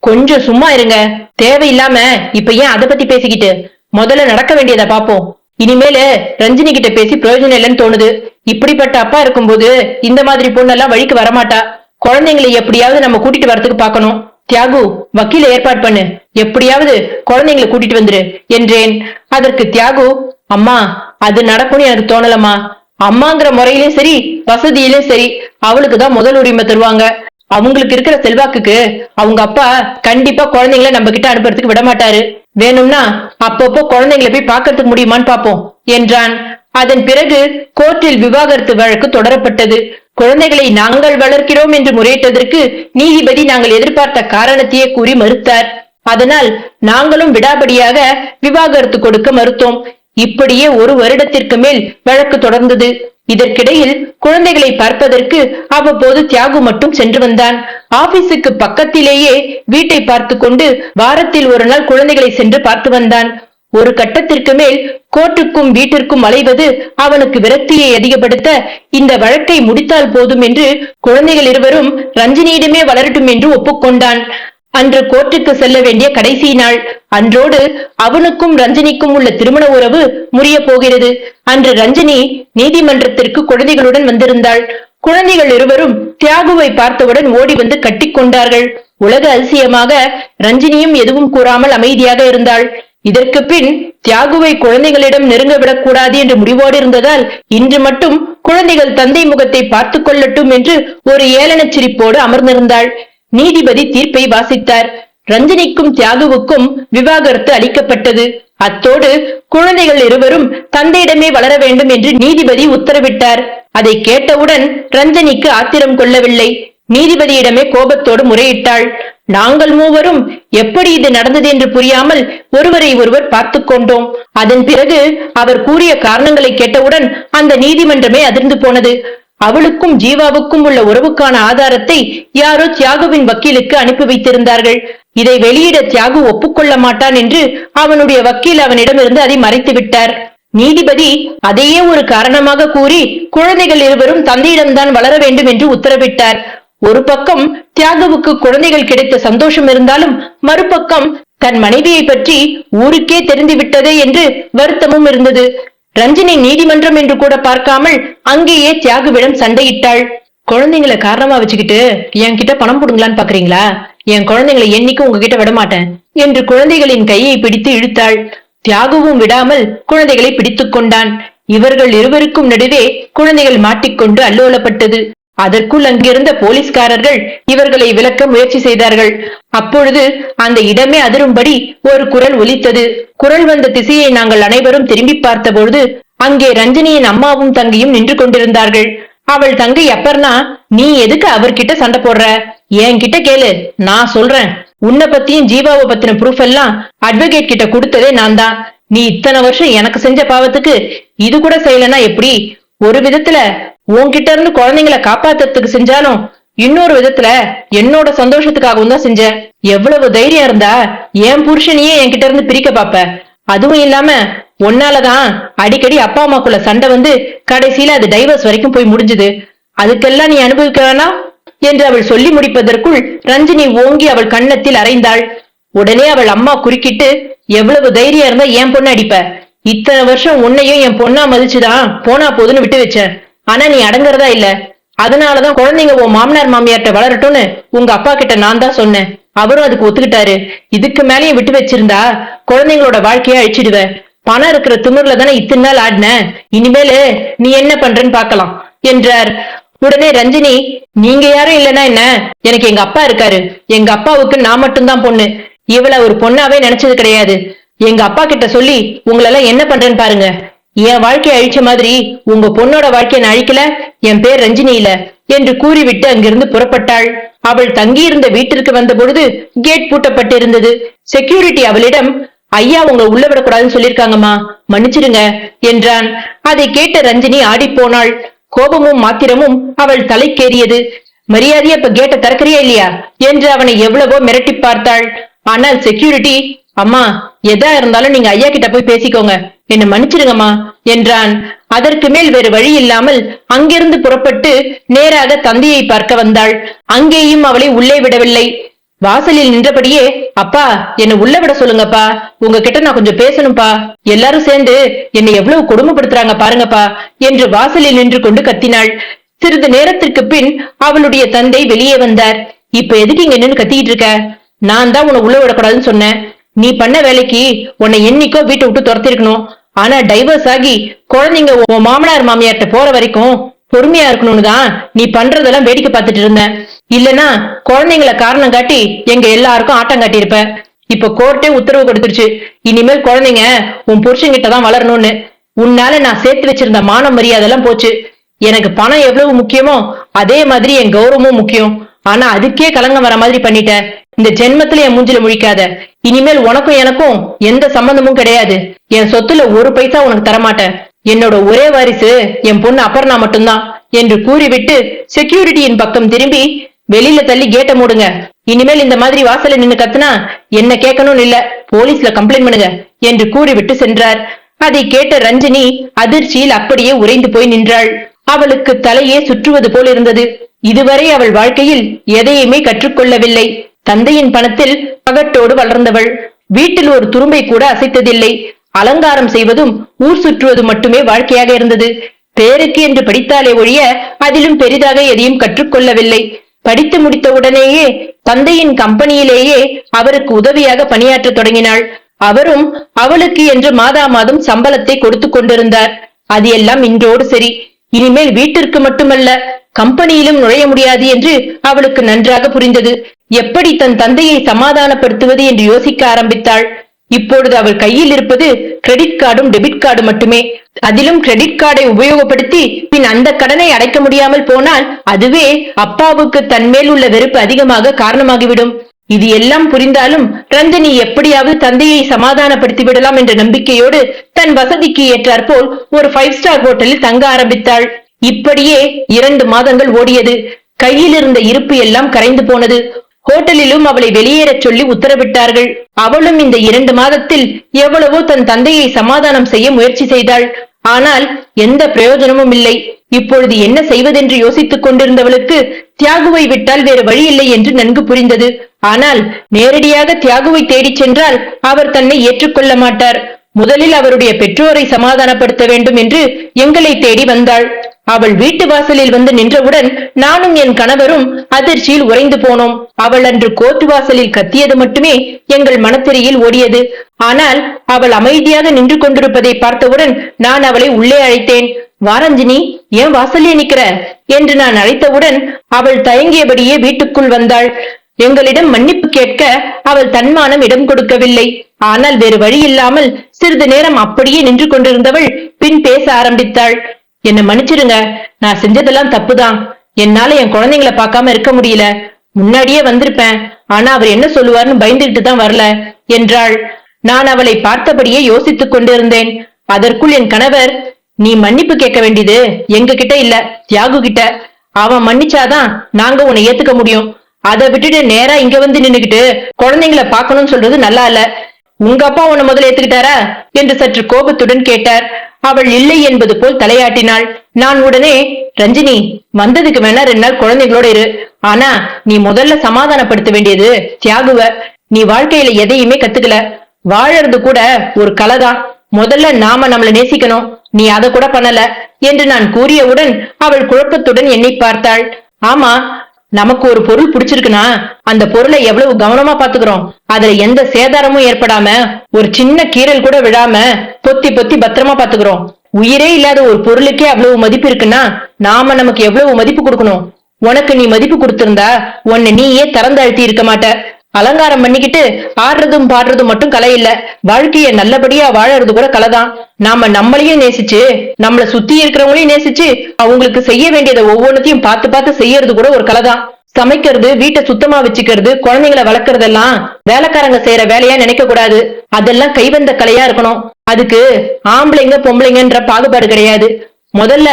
கொஞ்சம் சும்மா இருங்க, தேவையில்லாம இப்ப ஏன் அதை பத்தி பேசிக்கிட்டு, முதல்ல நடக்க வேண்டியதை பாப்போம். இனிமேல ரஞ்சினி கிட்ட பேசி பிரயோஜனம் இல்லைன்னு தோணுது. இப்படிப்பட்ட அப்பா இருக்கும்போது இந்த மாதிரி பொண்ணெல்லாம் வழிக்கு வரமாட்டா. குழந்தைங்களை எப்படியாவது நம்ம கூட்டிட்டு வரதுக்கு பாக்கணும். தியாகு, வக்கீல ஏற்பாடு பண்ணு, எப்படியாவது குழந்தைங்களை கூட்டிட்டு வந்துரு என்றேன். அதற்கு தியாகு, அம்மா அது நடக்கும்னு எனக்கு தோணலம்மா. அம்மாங்கிற முறையிலும் சரி வசதியிலும் சரி அவளுக்குதான் முதல் உரிமை தருவாங்க. அவங்களுக்கு இருக்கிற செல்வாக்குக்கு அவங்க அப்பா கண்டிப்பா குழந்தைங்களை நம்ம கிட்ட அனுப்புறதுக்கு விட மாட்டாரு. வேணும்னா அப்பப்போ குழந்தைங்களை போய் பாக்கிறதுக்கு முடியுமான்னு பாப்போம் என்றான். அதன் பிறகு கோர்ட்டில் விவாகரத்து வழக்கு தொடரப்பட்டது. குழந்தைகளை நாங்கள் வளர்க்கிறோம் என்று முறையிட்டதற்கு நீதிபதி நாங்கள் எதிர்பார்த்த காரணத்தையே கூறி மறுத்தார். அதனால் நாங்களும் விடாபடியாக விவாகரத்து கொடுக்க மறுத்தோம். இப்படியே 1 வருடத்திற்கு மேல் வழக்கு தொடர்ந்தது. இதற்கிடையில் குழந்தைகளை பார்ப்பதற்கு அவ்வப்போது தியாகு மட்டும் சென்று வந்தான். ஆபீஸுக்கு பக்கத்திலேயே வீட்டை பார்த்து கொண்டு வாரத்தில் 1 நாள் குழந்தைகளை சென்று பார்த்து வந்தான். ஒரு கட்டத்திற்கு மேல் கோர்ட்டுக்கும் வீட்டிற்கும் அலைவது அவனுக்கு விரக்தியை அதிகப்படுத்த இந்த வழக்கை முடித்தால் போதும் என்று குழந்தைகள் இருவரும் ரஞ்சினியிடமே வளரட்டும் என்று ஒப்புக்கொண்டான். அன்று கோர்ட்டுக்கு செல்ல வேண்டிய கடைசி நாள். அன்றோடு அவனுக்கும் ரஞ்சினிக்கும் உள்ள திருமண உறவு முறிய போகிறது. அன்று ரஞ்சினி நீதிமன்றத்திற்கு குழந்தைகளுடன் வந்திருந்தாள். குழந்தைகள் இருவரும் தியாகுவை பார்த்தவுடன் ஓடி வந்து கட்டிக்கொண்டார்கள். உலக அதிசயமாக ரஞ்சினியும் எதுவும் கூறாமல் அமைதியாக இருந்தாள். இதற்கு பின் தியாகுவை குழந்தைகளிடம் நெருங்க விடக்கூடாது என்று முடிவோடு இருந்ததால் இன்று மட்டும் குழந்தைகள் தந்தை முகத்தை பார்த்து கொள்ளட்டும் என்று ஒரு ஏளன சிரிப்போடு அமர்ந்திருந்தாள். நீதிபதி தீர்ப்பை வாசித்தார். ரஞ்சினிக்கும் தியாகுவுக்கும் விவாகரத்து அளிக்கப்பட்டது. அத்தோடு குழந்தைகள் இருவரும் தந்தையிடமே வளர வேண்டும் என்று நீதிபதி உத்தரவிட்டார். அதை கேட்டவுடன் ரஞ்சினிக்கு ஆத்திரம் கொள்ளவில்லை. நீதிபதியிடமே கோபத்தோடு முறையிட்டாள். நாங்கள் மூவரும் எப்படி இது நடந்தது என்று புரியாமல் ஒருவரை ஒருவர் பார்த்து கொண்டோம். அதன் பிறகு அவர் கூறிய காரணங்களை கேட்டவுடன் அந்த நீதிமன்றமே அதிர்ந்து போனது. அவளுக்கும் ஜீவாவுக்கும் உள்ள உறவுக்கான ஆதாரத்தை யாரோ தியாகுவின் வக்கீலுக்கு அனுப்பி வைத்திருந்தார்கள். இதை வெளியிட தியாகு ஒப்புக்கொள்ள மாட்டான் என்று அவனுடைய வக்கீல் அவனிடமிருந்து அதை மறைத்து விட்டார். நீதிபதி அதையே ஒரு காரணமாக கூறி குழந்தைகள் இருவரும் தந்தையிடம்தான் வளர வேண்டும் என்று உத்தரவிட்டார். ஒரு பக்கம் தியாகுவுக்கு குழந்தைகள் கிடைத்த சந்தோஷம் இருந்தாலும் மறுபக்கம் தன் மனைவியை பற்றி ஊருக்கே தெரிந்து விட்டதே என்று வருத்தமும் இருந்தது. ரஞ்சினி நீதிமன்றம் என்று கூட பார்க்காமல் அங்கேயே தியாகுவிடம் சண்டையிட்டாள். குழந்தைங்களை காரணமா வச்சுக்கிட்டு என்கிட்ட பணம் போடுங்களான்னு பாக்குறீங்களா? என் குழந்தைங்களை என்னைக்கும் உங்ககிட்ட விட மாட்டேன் என்று குழந்தைகளின் கையை பிடித்து இழுத்தாள். தியாகுவும் விடாமல் குழந்தைகளை பிடித்துக் கொண்டான். இவர்கள் இருவருக்கும் நடுவே குழந்தைகள் மாட்டிக்கொண்டு அல்லோலப்பட்டது. அதற்குள் அங்கிருந்த போலீஸ்காரர்கள் இவர்களை விலக்க முயற்சி செய்தார்கள். அப்பொழுது அந்த இடமே அதிரும்படி ஒரு குரல் ஒலித்தது. குரல் வந்த திசையை நாங்கள் அனைவரும் திரும்பி பார்த்தபொழுது அங்கே ரஞ்சினியின் அம்மாவும் தங்கையும் நின்று கொண்டிருந்தார்கள். அவள் தங்கை அப்பர்னா, நீ எதுக்கு அவர்கிட்ட சண்டை போடுற? என்கிட்ட கேளு, நான் சொல்றேன். உன்னை பத்தியும் ஜீவாவை பத்தின ப்ரூஃப் எல்லாம் அட்வொகேட் கிட்ட கொடுத்ததே நான் தான். நீ இத்தனை வருஷம் எனக்கு செஞ்ச பாவத்துக்கு இது கூட செய்யலன்னா எப்படி? ஒரு விதத்துல உன்கிட்ட இருந்து குழந்தைங்களை காப்பாத்துறதுக்கு செஞ்சாலும் இன்னொரு விதத்துல என்னோட சந்தோஷத்துக்காகவும் தான் செஞ்ச. எவ்வளவு தைரியம் இருந்தா என் புருஷனையே என்கிட்ட இருந்து பிரிக்க பாப்ப? அதுவும் இல்லாம உன்னாலதான் அடிக்கடி அப்பா அம்மாக்குள்ள சண்டை வந்து கடைசியில அது டைவர்ஸ் வரைக்கும் போய் முடிஞ்சது. அதுக்கெல்லாம் நீ அனுபவிக்க வேணாம் என்று அவள் சொல்லி முடிப்பதற்குள் ரஞ்சினி ஓங்கி அவள் கன்னத்தில் அறைந்தாள். உடனே அவள் அம்மா குறுக்கிட்டு, எவ்வளவு தைரியம் இருந்தா என் பொண்ணு அடிப்ப? இத்தனை வருஷம் உன்னையும் என் பொண்ணா மதிச்சுதான் போனா போதுன்னு விட்டு வச்ச. ஆனா நீ அடங்குறதா இல்ல. அதனாலதான் குழந்தைங்க உன் மாமனார் மாமியார்ட்ட வளரட்டும்னு உங்க அப்பா கிட்ட நான் தான் சொன்னேன். அவரும் அதுக்கு ஒத்துக்கிட்டாரு. இதுக்கு மேலேயும் விட்டு வச்சிருந்தா குழந்தைங்களோட வாழ்க்கைய அழிச்சிடுவ. பணம் இருக்கிற திமிர்ல தானே இத்தனை நாள் ஆடின. இனிமேலு நீ என்ன பண்றன்னு பாக்கலாம் என்றார். உடனே ரஞ்சினி, நீங்க யாரும் இல்லைன்னா என்ன, எனக்கு எங்க அப்பா இருக்காரு. எங்க அப்பாவுக்கு நான் மட்டும்தான் பொண்ணு. இவள ஒரு பொண்ணாவே நினைச்சது கிடையாது. எங்க அப்பா கிட்ட சொல்லி உங்களெல்லாம் என்ன பண்றேன்னு பாருங்க. என் வாழ்க்கையை அழிச்ச மாதிரி உங்க பொண்ணோட வாழ்க்கையை நான் அழிக்கல. என் பேர் ரஞ்சினி இல்ல என்று கூறிவிட்டு அங்கிருந்து புறப்பட்டாள். அவள் தங்கியிருந்த வீட்டிற்கு வந்த பொழுது கேட் பூட்டப்பட்டிருந்தது. செக்யூரிட்டி அவளிடம், ஐயா உங்களை உள்ள விடக்கூடாதுன்னு சொல்லிருக்காங்கம்மா, மன்னிச்சிடுங்க என்றான். அதை கேட்ட ரஞ்சினி ஆடிப்போனாள். கோபமும் மாத்திரமும் அவள் தலைக்கேறியது. மரியாதையா இப்ப கேட்ட திறக்கறியா இல்லையா என்று அவனை எவ்வளவோ மிரட்டி பார்த்தாள். ஆனால் செக்யூரிட்டி, அம்மா எதா இருந்தாலும் நீங்க ஐயா கிட்ட போய் பேசிக்கோங்க, என்ன மன்னிச்சிடுங்கம்மா என்றான். அதற்கு மேல் வேறு வழி இல்லாமல் அங்கிருந்து புறப்பட்டு நேராக தந்தையை பார்க்க வந்தாள். அங்கேயும் அவளை உள்ளே விடவில்லை. வாசலில் நின்றபடியே, அப்பா என்ன உள்ள விட சொல்லுங்கப்பா, உங்ககிட்ட நான் கொஞ்சம் பேசணும்பா, எல்லாரும் சேர்ந்து என்னை எவ்வளவு கொடுமைப்படுத்துறாங்க பாருங்கப்பா என்று வாசலில் நின்று கொண்டு கத்தினாள். சிறிது நேரத்திற்கு பின் அவளுடைய தந்தை வெளியே வந்தார். இப்ப எதுக்கு இங்க நின்று கத்திக்கிட்டு இருக்க? நான் தான் உன்னை உள்ள விடக்கூடாதுன்னு சொன்னேன். நீ பண்ண வேலைக்கு உன்னை என்னைக்கோ வீட்டை விட்டு துரத்திருக்கணும். ஆனா டைவர்ஸ் ஆகி குழந்தைங்க உன் மாமனார் மாமியார்ட்ட போற வரைக்கும் பொறுமையா இருக்கணும்னு தான் நீ பண்றதெல்லாம் வேடிக்கை பார்த்துட்டு இருந்த. இல்லனா குழந்தைங்களை காரணம் காட்டி எங்க எல்லாருக்கும் ஆட்டம் காட்டியிருப்ப. இப்ப கோர்ட்டே உத்தரவு கொடுத்துருச்சு, இனிமேல் குழந்தைங்க உன் புருஷன்கிட்ட தான் வளரணும்னு. உன்னால நான் சேர்த்து வச்சிருந்த மான மரியாதைலாம் போச்சு. எனக்கு பணம் எவ்வளவு முக்கியமோ அதே மாதிரி என் கௌரவமும் முக்கியம். ஆனா அதுக்கே கலங்கம் வர மாதிரி பண்ணிட்ட. இந்த ஜென்மத்துல என் மூஞ்சில முழிக்காத. இனிமேல் உனக்கும் எனக்கும் எந்த சம்பந்தமும் கிடையாது. என் சொத்துல ஒரு பைசா உனக்கு தரமாட்டேன். என்னோட ஒரே வாரிசு என் பொண்ணு அபர்ணா மட்டும்தான் என்று கூறிவிட்டு செக்யூரிட்டியின் பக்கம் திரும்பி, வெளியில தள்ளி கேட்ட மூடுங்க. இனிமேல் இந்த மாதிரி வாசல்ல நின்னு கத்துனா என்ன கேட்கணும்னு இல்ல, போலீஸ்ல கம்ப்ளைண்ட் பண்ணுங்க என்று கூறிவிட்டு சென்றார். அதை கேட்ட ரஞ்சினி அதிர்ச்சியில் அப்படியே உறைந்து போய் நின்றாள். அவளுக்கு தலையே சுற்றுவது போல் இருந்தது. இதுவரை அவள் வாழ்க்கையில் எதையுமே கற்றுக்கொள்ளவில்லை. தந்தையின் பணத்தில் பகட்டோடு வளர்ந்தவள். வீட்டில் ஒரு துரும்பை கூட அசைத்ததில்லை. அலங்காரம் செய்வதும் ஊர் சுற்றுவது மட்டுமே வாழ்க்கையாக இருந்தது. பேருக்கு என்று படித்தாலே ஒழிய அதிலும் பெரிதாக எதையும் கற்றுக்கொள்ளவில்லை. படித்து முடித்த உடனேயே தந்தையின் கம்பெனியிலேயே அவருக்கு உதவியாக பணியாற்ற தொடங்கினாள். அவரும் அவளுக்கு என்று மாதா மாதம் சம்பளத்தை கொடுத்து கொண்டிருந்தார். அது எல்லாம் இன்றோடு சரி. இனிமேல் வீட்டிற்கு மட்டுமல்ல, கம்பெனியிலும் நுழைய முடியாது என்று அவளுக்கு நன்றாக புரிந்தது. எப்படி தன் தந்தையை சமாதானப்படுத்துவது என்று யோசிக்க ஆரம்பித்தாள். இப்பொழுது அவள் கையில் இருப்பது கிரெடிட் கார்டும் டெபிட் கார்டு மட்டுமே. அதிலும் கிரெடிட் கார்டை உபயோகப்படுத்தி பின் அந்த கடனை அடைக்க முடியாமல் போனால் அதுவே அப்பாவுக்கு தன் மேல் உள்ள வெறுப்பு அதிகமாக காரணமாகிவிடும். இது எல்லாம் புரிந்தாலும் ரஞ்சனி எப்படியாவது தந்தையை சமாதானப்படுத்தி விடலாம் என்ற நம்பிக்கையோடு தன் வசதிக்கு ஏற்றாற்போல் ஒரு 5 ஸ்டார் ஹோட்டலில் தங்க ஆரம்பித்தாள். இப்படியே 2 மாதங்கள் ஓடியது. கையில் இருந்த இருப்பு எல்லாம் கரைந்து போனது. ஹோட்டலிலும் அவளை வெளியேறச் சொல்லி உத்தரவிட்டார்கள். அவளும் இந்த 2 மாதத்தில் எவ்வளவோ தன் தந்தையை சமாதானம் செய்ய முயற்சி செய்தாள். ஆனால் எந்த பிரயோஜனமும் இல்லை. இப்பொழுது என்ன செய்வதென்று யோசித்துக் கொண்டிருந்தவளுக்கு தியாகுவை விட்டால் வேறு வழி இல்லை என்று நன்கு புரிந்தது. ஆனால் நேரடியாக தியாகுவை தேடிச் சென்றால் அவர் தன்னை ஏற்றுக்கொள்ள மாட்டார். முதலில் அவருடைய பெற்றோரை சமாதானப்படுத்த வேண்டும் என்று எங்களை தேடி வந்தாள். அவள் வீட்டு வாசலில் வந்து நின்றவுடன் நானும் என் கணவரும் அதிர்ச்சியில் உறைந்து போனோம். அவள் அன்று கோர்ட் வாசலில் கத்தியது மட்டுமே எங்கள் மனத்திரையில் ஓடியது. ஆனால் அவள் அமைதியாக நின்று கொண்டிருப்பதை பார்த்தவுடன் நான் அவளை உள்ளே அழைத்தேன். வாரஞ்சினி, ஏன் வாசலே நிக்கிற என்று நான் அழைத்தவுடன் அவள் தயங்கியபடியே வீட்டுக்குள் வந்தாள். எங்களிடம் மன்னிப்பு கேட்க அவள் தன்மானம் இடம் கொடுக்கவில்லை. ஆனால் வேறு வழி இல்லாமல் சிறிது நேரம் அப்படியே நின்று கொண்டிருந்தவள் பின் பேச ஆரம்பித்தாள். என்ன மன்னிச்சிருங்க, நான் செஞ்சதெல்லாம் தப்புதான். என்னால என் குழந்தைங்களை பார்க்காம இருக்க முடியல. முன்னாடியே வந்திருப்பேன், ஆனா அவர் என்ன சொல்லுவார்னு பயந்துகிட்டு தான் வரல என்றாள். நான் அவளை பார்த்தபடியே யோசித்துக் கொண்டிருந்தேன். அதற்குள் என் கணவர், நீ மன்னிப்பு கேட்க வேண்டியது எங்க கிட்ட இல்ல, தியாகு கிட்ட. அவன் மன்னிச்சாதான் நாங்க உன்னை ஏத்துக்க முடியும். அதை விட்டுட்டு நேரா இங்க வந்து நின்னுகிட்டு குழந்தைங்களை பார்க்கணும்னு சொல்றது நல்லா இல்ல. உங்க அப்பா உன்னை முதல்ல ஏத்துக்கிட்டாரா என்று சற்று கோபத்துடன் கேட்டார். அவள் இல்லை என்பது போல் தலையாட்டினாள். நான் உடனே, ரஞ்சினி, வந்ததுக்கு வேணா 2 நாள் குழந்தைகளோட இரு. ஆனா நீ முதல்ல சமாதானப்படுத்த வேண்டியது தியாகுவ. நீ வாழ்க்கையில எதையுமே கத்துக்கல. வாழறது கூட ஒரு கலைதான். முதல்ல நாம நம்மள நேசிக்கணும், நீ அதை கூட பண்ணல என்று நான் கூறியவுடன் அவள் குழப்பத்துடன் என்னை பார்த்தாள். ஆமா, நமக்கு ஒரு பொருள் பிடிச்சிருக்குன்னா அந்த பொருளை எவ்வளவு கவனமா பாத்துக்கிறோம். அதுல எந்த சேதாரமும் ஏற்படாம ஒரு சின்ன கீறல் கூட விழாம பொத்தி பொத்தி பத்திரமா பாத்துக்கிறோம். உயிரே இல்லாத ஒரு பொருளுக்கே அவ்வளவு மதிப்பு இருக்குன்னா நாம நமக்கு எவ்வளவு மதிப்பு கொடுக்கணும். உனக்கு நீ மதிப்பு கொடுத்திருந்தா உன்னை நீயே திறந்தழுத்தி இருக்க மாட்ட. அலங்காரம் பண்ணிக்கிட்டு ஆடுறதும் பாடுறதும் மட்டும் கலை இல்ல, வாழ்க்கைய நல்லபடியா வாழறது கூட கலைதான். நாம நம்மளையும் நேசிச்சு நம்மள சுத்தி இருக்கிறவங்களையும் நேசிச்சு அவங்களுக்கு செய்ய வேண்டியதை ஒவ்வொன்றத்தையும் பார்த்து பார்த்து செய்யறது கூட ஒரு கலைதான். சமைக்கிறது, வீட்டை சுத்தமா வச்சுக்கிறது, குழந்தைங்களை வளர்க்கறதெல்லாம் வேலைக்காரங்க செய்யற வேலையா நினைக்க கூடாது. அதெல்லாம் கைவந்த கலையா இருக்கணும். அதுக்கு ஆம்பளைங்க பொம்பளைங்கன்ற பாகுபாடு கிடையாது. முதல்ல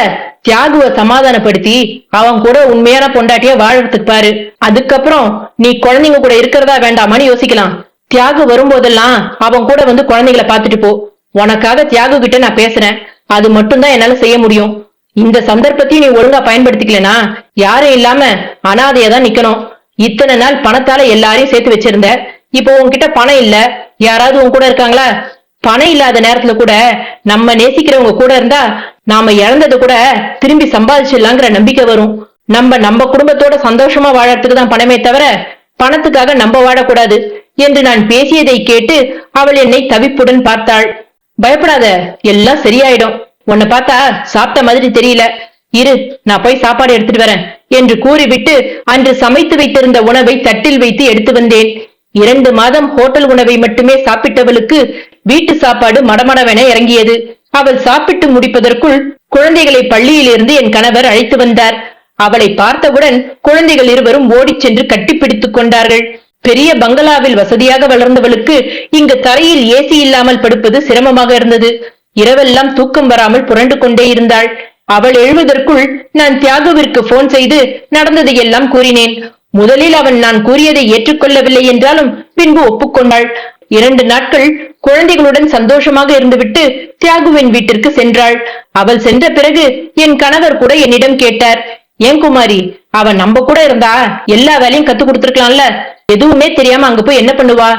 தியாகுவை சமாதானப்படுத்தி அவன் கூட உண்மையான பொண்டாட்டியா வாழறதுக்கு பாரு. அதுக்கப்புறம் நீ குழந்தைங்க கூட இருக்கிறதா வேண்டாமான்னு யோசிக்கலாம். தியாகு வரும்போதெல்லாம் அவன் கூட வந்து குழந்தைகளை பாத்துட்டு போ. உனக்காக தியாகு கிட்ட நான் பேசுறேன், அது மட்டும்தான் என்னால செய்ய முடியும். இந்த சந்தர்ப்பத்தையும் நீ ஒழுங்கா பயன்படுத்திக்கலனா யாரும் இல்லாம அனாதையா தான் நிக்கணும். இத்தனை நாள் பணத்தால எல்லாரையும் சேர்த்து வச்சிருந்த, இப்போ உன்கிட்ட பணம் இல்ல, யாராவது உன் கூட இருக்காங்களா? பணம் இல்லாத நேரத்துல கூட நம்ம நேசிக்கிறவங்க கூட இருந்தா நாம இழந்தது கூட திரும்பி சம்பாதிச்சிடலாங்கிற நம்பிக்கை வரும். நம்ம குடும்பத்தோட சந்தோஷமா வாழறதுக்கு தான் பணமே தவிர பணத்துக்காக நம்ம வாழக்கூடாது என்று நான் பேசியதை கேட்டு அவள் என்னை தவிப்புடன் பார்த்தாள். பயப்படாத, எல்லாம் சரியாயிடும். உன்னை பார்த்தா சாப்பிட்ட மாதிரி தெரியல, இரு நான் போய் சாப்பாடு எடுத்துட்டு வரேன் என்று கூறிவிட்டு அன்று சமைத்து வைத்திருந்த உணவை தட்டில் வைத்து எடுத்து வந்தேன். 2 மாதம் ஹோட்டல் உணவை மட்டுமே சாப்பிட்டவளுக்கு வீட்டு சாப்பாடு மடமடவென இறங்கியது. அவள் சாப்பிட்டு முடிப்பதற்குள் குழந்தைகளை பள்ளியிலிருந்து என் கணவர் அழைத்து வந்தார். அவளை பார்த்தவுடன் குழந்தைகள் இருவரும் ஓடிச் சென்று கட்டிப்பிடித்துக் கொண்டார்கள். பெரிய பங்களாவில் வசதியாக வளர்ந்தவளுக்கு இங்கு தரையில் ஏசி இல்லாமல் படுப்பது சிரமமாக இருந்தது. இரவெல்லாம் தூக்கம் வராமல் புரண்டு கொண்டே இருந்தாள். அவள் எழுவதற்குள் நான் தியாகுவிற்கு போன் செய்து நடந்ததை எல்லாம் கூறினேன். முதலில் அவன் நான் கூறியதை ஏற்றுக்கொள்ளவில்லை என்றாலும் பின்பு ஒப்புக்கொண்டாள். 2 நாட்கள் குழந்தைகளுடன் சந்தோஷமாக இருந்துவிட்டு தியாகுவின் வீட்டிற்கு சென்றாள். அவள் சென்ற பிறகு என் கணவர் கூட என்னிடம் கேட்டார், ஏன் குமாரி, அவன் நம்ம கூட இருந்தா எல்லா வேலையும் கத்து கொடுத்திருக்கலாம்ல, எதுவுமே தெரியாம அங்க போய் என்ன பண்ணுவா?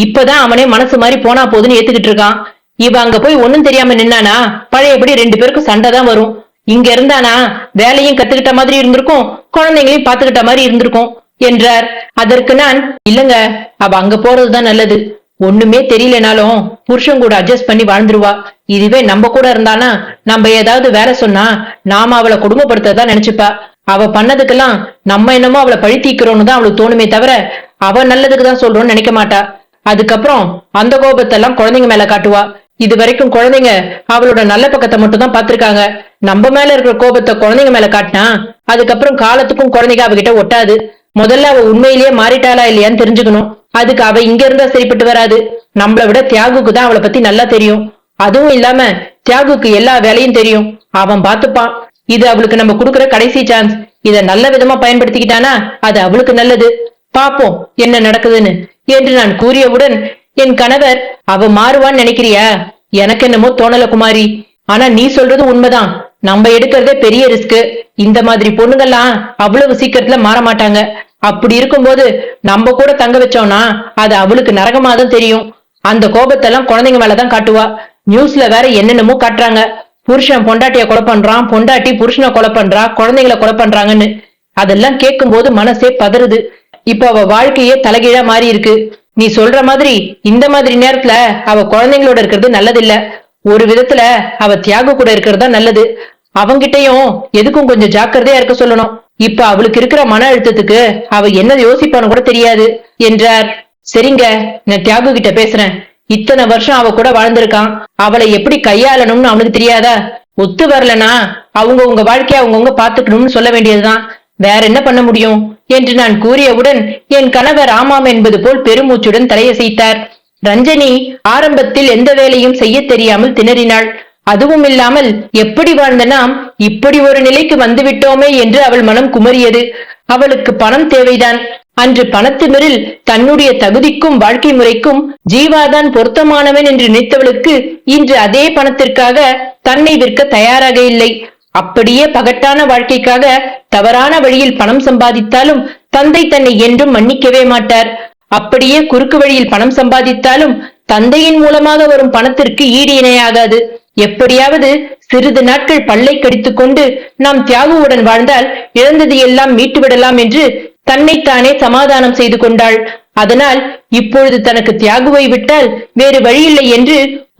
இப்பதான் அவனே மனசு மாதிரி போனா போதுன்னு ஏத்துக்கிட்டு இருக்கான். இவ அங்க போய் ஒன்னும் தெரியாம நின்னானா பழையபடி 2 பேருக்கும் சண்டை தான் வரும். இங்க இருந்தானா வேலையும் கத்துக்கிட்ட மாதிரி இருந்திருக்கும், குழந்தைங்களையும் பாத்துக்கிட்ட மாதிரி இருந்திருக்கும் என்றார். அதற்கு நான், இல்லங்க, அவ அங்க போறதுதான் நல்லது. ஒண்ணுமே தெரியலனாலும் புருஷன் கூட அட்ஜஸ்ட் பண்ணி வாழ்ந்துருவா. இதுவே நம்ம கூட இருந்தானா நம்ம ஏதாவது வேலை சொன்னா நாம அவளை குடும்பப்படுத்ததான் நினைச்சுப்பா. அவ பண்ணதுக்கெல்லாம் நம்ம என்னமோ அவளை பழி தீக்கிறோன்னு தான் அவளுக்கு தோணுமே தவிர அவ நல்லதுக்கு தான் சொல்றோம்னு நினைக்க மாட்டா. அதுக்கப்புறம் அந்த கோபத்தெல்லாம் குழந்தைங்க மேல காட்டுவா. இது வரைக்கும் குழந்தைங்க அவளோட நல்ல பக்கத்தை மட்டும் தான் பாத்திருக்காங்க. நம்ம மேல இருக்கிற கோபத்தை குழந்தைங்க மேல காட்டினா அதுக்கப்புறம் காலத்துக்கும் குழந்தைங்க அவகிட்ட ஒட்டாது. முதல்ல அவ உண்மையிலேயே மாறிட்டாளா இல்லையான்னு தெரிஞ்சுக்கணும். அதுக்கு அவ இங்க இருந்தா சரிப்பட்டு வராது. நம்மளை விட தியாகுக்கு தான் அவளை பத்தி நல்லா தெரியும். அதுவும் இல்லாம தியாகுக்கு எல்லா வேலையும் தெரியும், அவன் பாத்துப்பான். இது அவளுக்கு நம்ம குடுக்கற கடைசி சான்ஸ். இத நல்ல விதமா பயன்படுத்திக்கிட்டானா அது அவளுக்கு நல்லது. பாப்போம் என்ன நடக்குதுன்னு என்று நான் கூறியவுடன் என் கணவர், அவ மாறுவான்னு நினைக்கிறியா? எனக்கு என்னமோ தோணல குமாரி. ஆனா நீ சொல்றது உண்மைதான், நம்ம எடுக்கிறதே பெரிய ரிஸ்க். இந்த மாதிரி பொண்ணுங்கெல்லாம் அவ்வளவு சீக்கிரத்துல மாற மாட்டாங்க. அப்படி இருக்கும்போது நம்ம கூட தங்க வச்சோம்னா அது அவளுக்கு நரகமாதான் தெரியும். அந்த கோபத்தெல்லாம் குழந்தைங்க மேலதான் காட்டுவா. நியூஸ்ல வேற என்னென்னமோ காட்டுறாங்க, புருஷன் பொண்டாட்டிய கொலை பண்றான், பொண்டாட்டி புருஷனை கொலை பண்றா, குழந்தைங்களை கொலை பண்றாங்கன்னு. அதெல்லாம் கேட்கும் போது மனசே பதறுது. இப்ப அவ வாழ்க்கையே தலைகீழா மாறி இருக்கு. நீ சொல்ற மாதிரி இந்த மாதிரி நேரத்துல அவ குழந்தைங்களோட இருக்கிறது நல்லதில்ல. ஒரு விதத்துல அவ தியாகு கூட இருக்கிறது தான் நல்லது. அவங்கிட்டையும் எதுக்கும் கொஞ்சம் ஜாக்கிரதையா இருக்க சொல்லணும். இப்ப அவளுக்கு இருக்கிற மன அழுத்தத்துக்கு அவ என்ன யோசிப்பான்னு கூட தெரியாது என்றார். சரிங்க, நான் தியாகு கிட்ட பேசுறேன். இத்தனை வருஷம் அவ கூட வாழ்ந்திருக்கான், அவளை எப்படி கையாளணும்னு அவனுக்கு தெரியாதா? ஒத்து வரலனா அவங்க உங்க வாழ்க்கைய அவங்கவுங்க பாத்துக்கணும்னு சொல்ல வேண்டியதுதான், வேற என்ன பண்ண முடியும் என்று நான் கூறியவுடன் என் கணவர் ஆமாம் என்பது போல் பெருமூச்சுடன் தலையசைத்தார். ரஞ்சனி ஆரம்பத்தில் எந்த வேலையும் செய்ய தெரியாமல் திணறினாள். அதுவும் இல்லாமல் எப்படி வாழ்ந்த நாம் இப்படி ஒரு நிலைக்கு வந்துவிட்டோமே என்று அவள் மனம் குமரியது. அவளுக்கு பணம் தேவைதான். அன்று பணத்திமிரில் தன்னுடைய தகுதிக்கும் வாழ்க்கை முறைக்கும் ஜீவாதான் பொருத்தமானவன் என்று நினைத்தவளுக்கு இன்று அதே பணத்திற்காக தன்னை விற்க தயாராக இல்லை. அப்படியே பகட்டான வாழ்க்கைக்காக தவறான வழியில் பணம் சம்பாதித்தாலும் தந்தை தன்னை என்றும் மன்னிக்கவே மாட்டார். அப்படியே குறுக்கு வழியில் பணம் சம்பாதித்தாலும் தந்தையின் மூலமாக வரும் பணத்திற்கு ஈடு இணையாகாது. எப்படியாவது சிறிது நாட்கள் பல்லை கடித்துக் கொண்டு நாம் தியாகுவுடன் வாழ்ந்தால் இழந்தது எல்லாம் மீட்டுவிடலாம் என்று தன்னைத்தானே சமாதானம் செய்து கொண்டாள். அதனால் இப்பொழுது தனக்கு தியாகுவை விட்டால் வேறு வழியில்லை என்று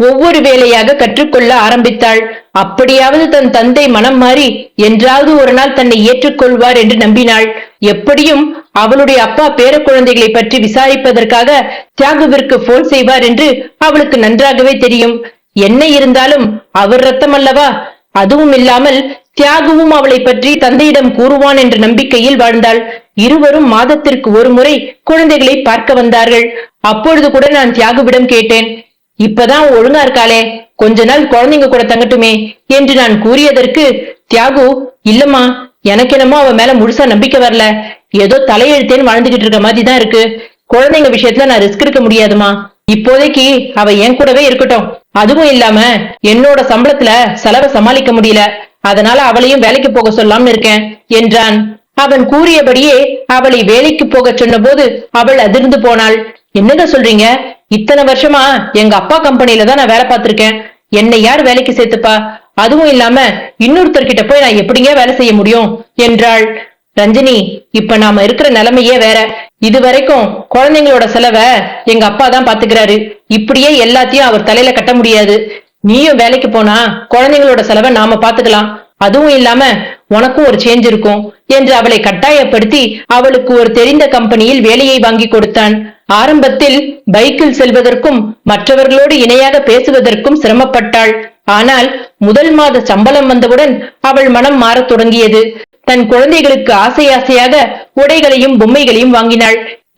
ஒவ்வொரு வேலையாக கற்றுக்கொள்ள ஆரம்பித்தாள். அப்படியாவது தன் தந்தை மனம் மாறி என்றாவது ஒரு நாள் தன்னை ஏற்றுக்கொள்வார் என்று நம்பினாள். எப்படியும் அவளுடைய அப்பா பேர குழந்தைகளை பற்றி விசாரிப்பதற்காக தியாகுவிற்கு போன் செய்வார் என்று அவளுக்கு நன்றாகவே தெரியும். என்ன இருந்தாலும் அவர் ரத்தம் அல்லவா? அதுவும் இல்லாமல் தியாகுவும் அவளை பற்றி தந்தையிடம் கூறுவான் என்ற நம்பிக்கையில் வாழ்ந்தாள். இருவரும் மாதத்திற்கு ஒரு முறை குழந்தைகளை பார்க்க வந்தார்கள். அப்பொழுது கூட நான் தியாகுவிடம் கேட்டேன், இப்பதான் ஒழுங்கா இருக்காளே, கொஞ்ச நாள் குழந்தைங்க கூட தங்கட்டுமே என்று நான் கூறியதற்கு தியாகு, இல்லம்மா, எனக்கு என்னமோ அவ மேல முழுசா நம்பிக்கை வரல, ஏதோ தலையெழுத்தேன்னு வாழ்ந்துகிட்டு இருக்க மாதிரி தான் இருக்கு. குழந்தைங்க விஷயத்துல நான் ரிஸ்க் எடுக்க முடியாதுமா. இப்போதைக்கு அவ என் கூடவே இருக்கட்டும். அதுவும் இல்லாம என்னோட சம்பளத்துல செலவை சமாளிக்க முடியல, அதனால அவளையும் வேலைக்கு போக சொல்லாம்னு இருக்கேன் என்றான். அவன் கூறியபடியே அவளை வேலைக்கு போக சொன்ன போது அவள் அதிர்ந்து போனாள். என்னங்க சொல்றீங்க? இத்தனை வருஷமா எங்க அப்பா கம்பெனில தான் நான் வேலை பார்த்திருக்கேன். என்னை யார் வேலைக்கு சேர்த்துப்பா? அதுவும் இல்லாம இன்னொருத்தர்கிட்ட போய் நான் எப்படிங்க வேலை செய்ய முடியும் என்றாள். ரஞ்சினி, இப்ப நாம இருக்கிற நிலைமையே வேற. இதுவரைக்கும் குழந்தைங்களோட செலவை எங்க அப்பா தான் பாத்துக்கிறாரு. இப்படியே எல்லாத்தையும் அவர் தலையில கட்ட முடியாது. நீயும் வேலைக்கு போனா குழந்தைங்களோட செலவை நாம பாத்துக்கலாம். அதுவும் இல்லாம உனக்கும் ஒரு சேஞ்ச் இருக்கும் என்று அவளை கட்டாயப்படுத்தி அவளுக்கு ஒரு தெரிந்த கம்பெனியில் வேலையை வாங்கி கொடுத்தான். ஆரம்பத்தில் பைக்கில் செல்வதற்கும் மற்றவர்களோடு இணையாக பேசுவதற்கும் சிரமப்பட்டாள். ஆனால் முதல் மாத சம்பளம் வந்தவுடன் அவள் மனம் மாறத் தொடங்கியது. தன் குழந்தைகளுக்கு ஆசை ஆசையாக உடைகளையும் பொம்மைகளையும் வாங்கினாள்.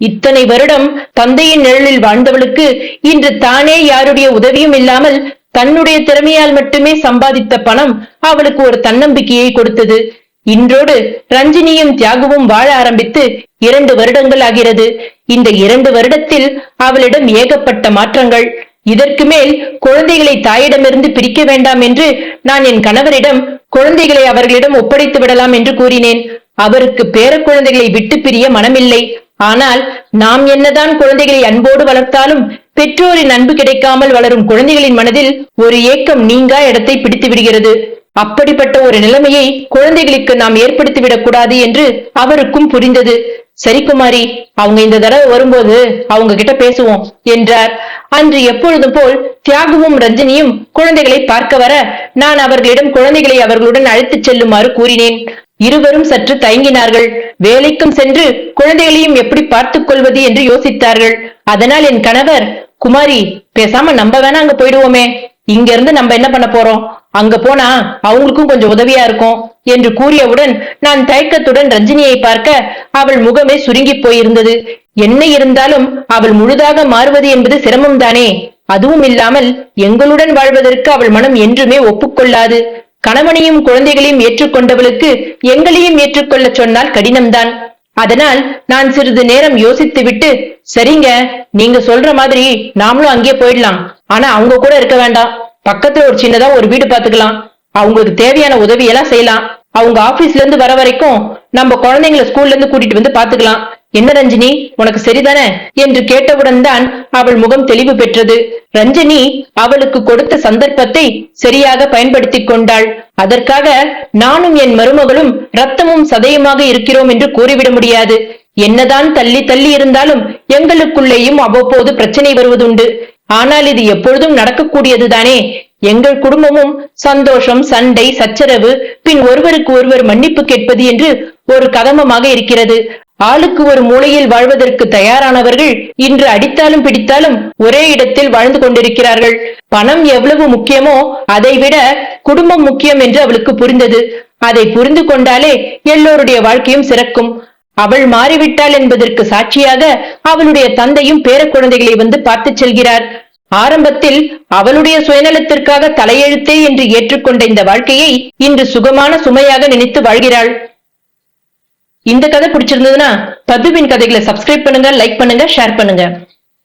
இத்தனை வருடம் தந்தையின் நிழலில் வாழ்ந்தவளுக்கு இன்று தானே யாருடைய உதவியும் இல்லாமல் தன்னுடைய திறமையால் மட்டுமே சம்பாதித்த பணம் அவளுக்கு ஒரு தன்னம்பிக்கையை கொடுத்தது. இன்றோடு ரஞ்சினியும் தியாகுவும் வாழ ஆரம்பித்து 2 வருடங்கள் ஆகிறது. இந்த 2 வருடத்தில் அவளிடம் ஏகப்பட்ட மாற்றங்கள். இதற்கு மேல் குழந்தைகளை தாயிடமிருந்து பிரிக்க வேண்டாம் என்று நான் என் கணவரிடம் குழந்தைகளை அவர்களிடம் ஒப்படைத்து விடலாம் என்று கூறினேன். அவருக்கு பேர குழந்தைகளை விட்டு பிரிய மனமில்லை. ஆனால் நாம் என்னதான் குழந்தைகளை அன்போடு வளர்த்தாலும் பெற்றோரின் அன்பு கிடைக்காமல் வளரும் குழந்தைகளின் மனதில் ஒரு ஏக்கம் நீங்கா இடத்தை பிடித்து விடுகிறது. அப்படிப்பட்ட ஒரு நிலைமையை குழந்தைகளுக்கு நாம் ஏற்படுத்திவிடக் கூடாது என்று அவருக்கும் புரிந்தது. சரி குமாரி, அவங்க இந்த தடவை வரும்போது அவங்க கிட்ட பேசுவோம் என்றார். அன்று எப்பொழுதும் போல் தியாகுவும் ரஞ்சினியும் குழந்தைகளை பார்க்க வர நான் அவர்களிடம் குழந்தைகளை அவர்களுடன் அழைத்துச் செல்லுமாறு கூறினேன். இருவரும் சற்று தயங்கினார்கள். வேலைக்கும் சென்று குழந்தைகளையும் எப்படி பார்த்துக் கொள்வது என்று யோசித்தார்கள். அதனால் என் கணவர், குமாரி, பேசாம நம்ம வேணா அங்க போயிடுவோமே, இங்க இருந்து நம்ம என்ன பண்ண போறோம், அங்க போனா அவங்களுக்கும் கொஞ்சம் உதவியா இருக்கும் என்று கூறியவுடன் நான் தயக்கத்துடன் ரஞ்சினியை பார்க்க அவள் முகமே சுருங்கி போயிருந்தது. என்ன இருந்தாலும் அவள் முழுதாக மாறுவது என்பது சிரமம் தானே. அதுவும் இல்லாமல் எங்களுடன் வாழ்வதற்கு அவள் மனம் என்றுமே ஒப்புக்கொள்ளாது. கணவனையும் குழந்தைகளையும் ஏற்றுக்கொண்டவளுக்கு எங்களையும் ஏற்றுக்கொள்ள சொன்னால் கடினம்தான். அதனால் நான் சிறிது நேரம் யோசித்துவிட்டு, சரிங்க, நீங்க சொல்ற மாதிரி நாமளும் அங்கே போயிடலாம். ஆனா அவங்க கூட இருக்க வேண்டாம். பக்கத்துல ஒரு சின்னதா ஒரு வீடு பாத்துக்கலாம். அவங்களுக்கு தேவையான உதவியெல்லாம் செய்யலாம். அவங்க ஆபீஸ்ல இருந்து வர வரைக்கும் நம்ம குழந்தைங்களை ஸ்கூல்ல இருந்து கூட்டிட்டு வந்து பாத்துக்கலாம். என்ன ரஞ்சினி, உனக்கு சரிதானே என்று கேட்டவுடன் தான் அவள் முகம் தெளிவு பெற்றது. ரஞ்சினி அவளுக்கு கொடுத்த சந்தர்ப்பத்தை சரியாக பயன்படுத்தி கொண்டாள். அதற்காக நானும் என் மருமகளும் ரத்தமும் சதையுமாக இருக்கிறோம் என்று கூறிவிட முடியாது. என்னதான் தள்ளி தள்ளி இருந்தாலும் எங்களுக்குள்ளேயும் அவ்வப்போது பிரச்சனை வருவதுண்டு. ஆனால் இது எப்பொழுதும் நடக்கக்கூடியதுதானே. எங்கள் குடும்பமும் சந்தோஷம், சண்டை, சச்சரவு, பின் ஒருவருக்கு ஒருவர் மன்னிப்பு கேட்பது என்று ஒரு கதமமாக இருக்கிறது. ஆளுக்கு ஒரு மூலையில் வாழ்வதற்கு தயாரானவர்கள் இன்று அடித்தாலும் பிடித்தாலும் ஒரே இடத்தில் வாழ்ந்து கொண்டிருக்கிறார்கள். பணம் எவ்வளவு முக்கியமோ அதைவிட குடும்பம் முக்கியம் என்று அவளுக்கு புரிந்தது. அதை புரிந்து கொண்டாலே எல்லோருடைய வாழ்க்கையும் சிறக்கும். அவள் மாறிவிட்டாள் என்பதற்கு சாட்சியாக அவளுடைய தந்தையும் பேர குழந்தைகளை வந்து பார்த்து செல்கிறார். ஆரம்பத்தில் அவளுடைய சுயநலத்திற்காக தலையெழுத்தே என்று ஏற்றுக்கொண்ட இந்த வாழ்க்கையை இன்று சுகமான சுமையாக நினைத்து வாழ்கிறாள். இந்த கதை பிடிச்சிருந்ததுன்னா பத்துவின் கதைகளை சப்ஸ்கிரைப் பண்ணுங்க, லைக் பண்ணுங்க, ஷேர் பண்ணுங்க.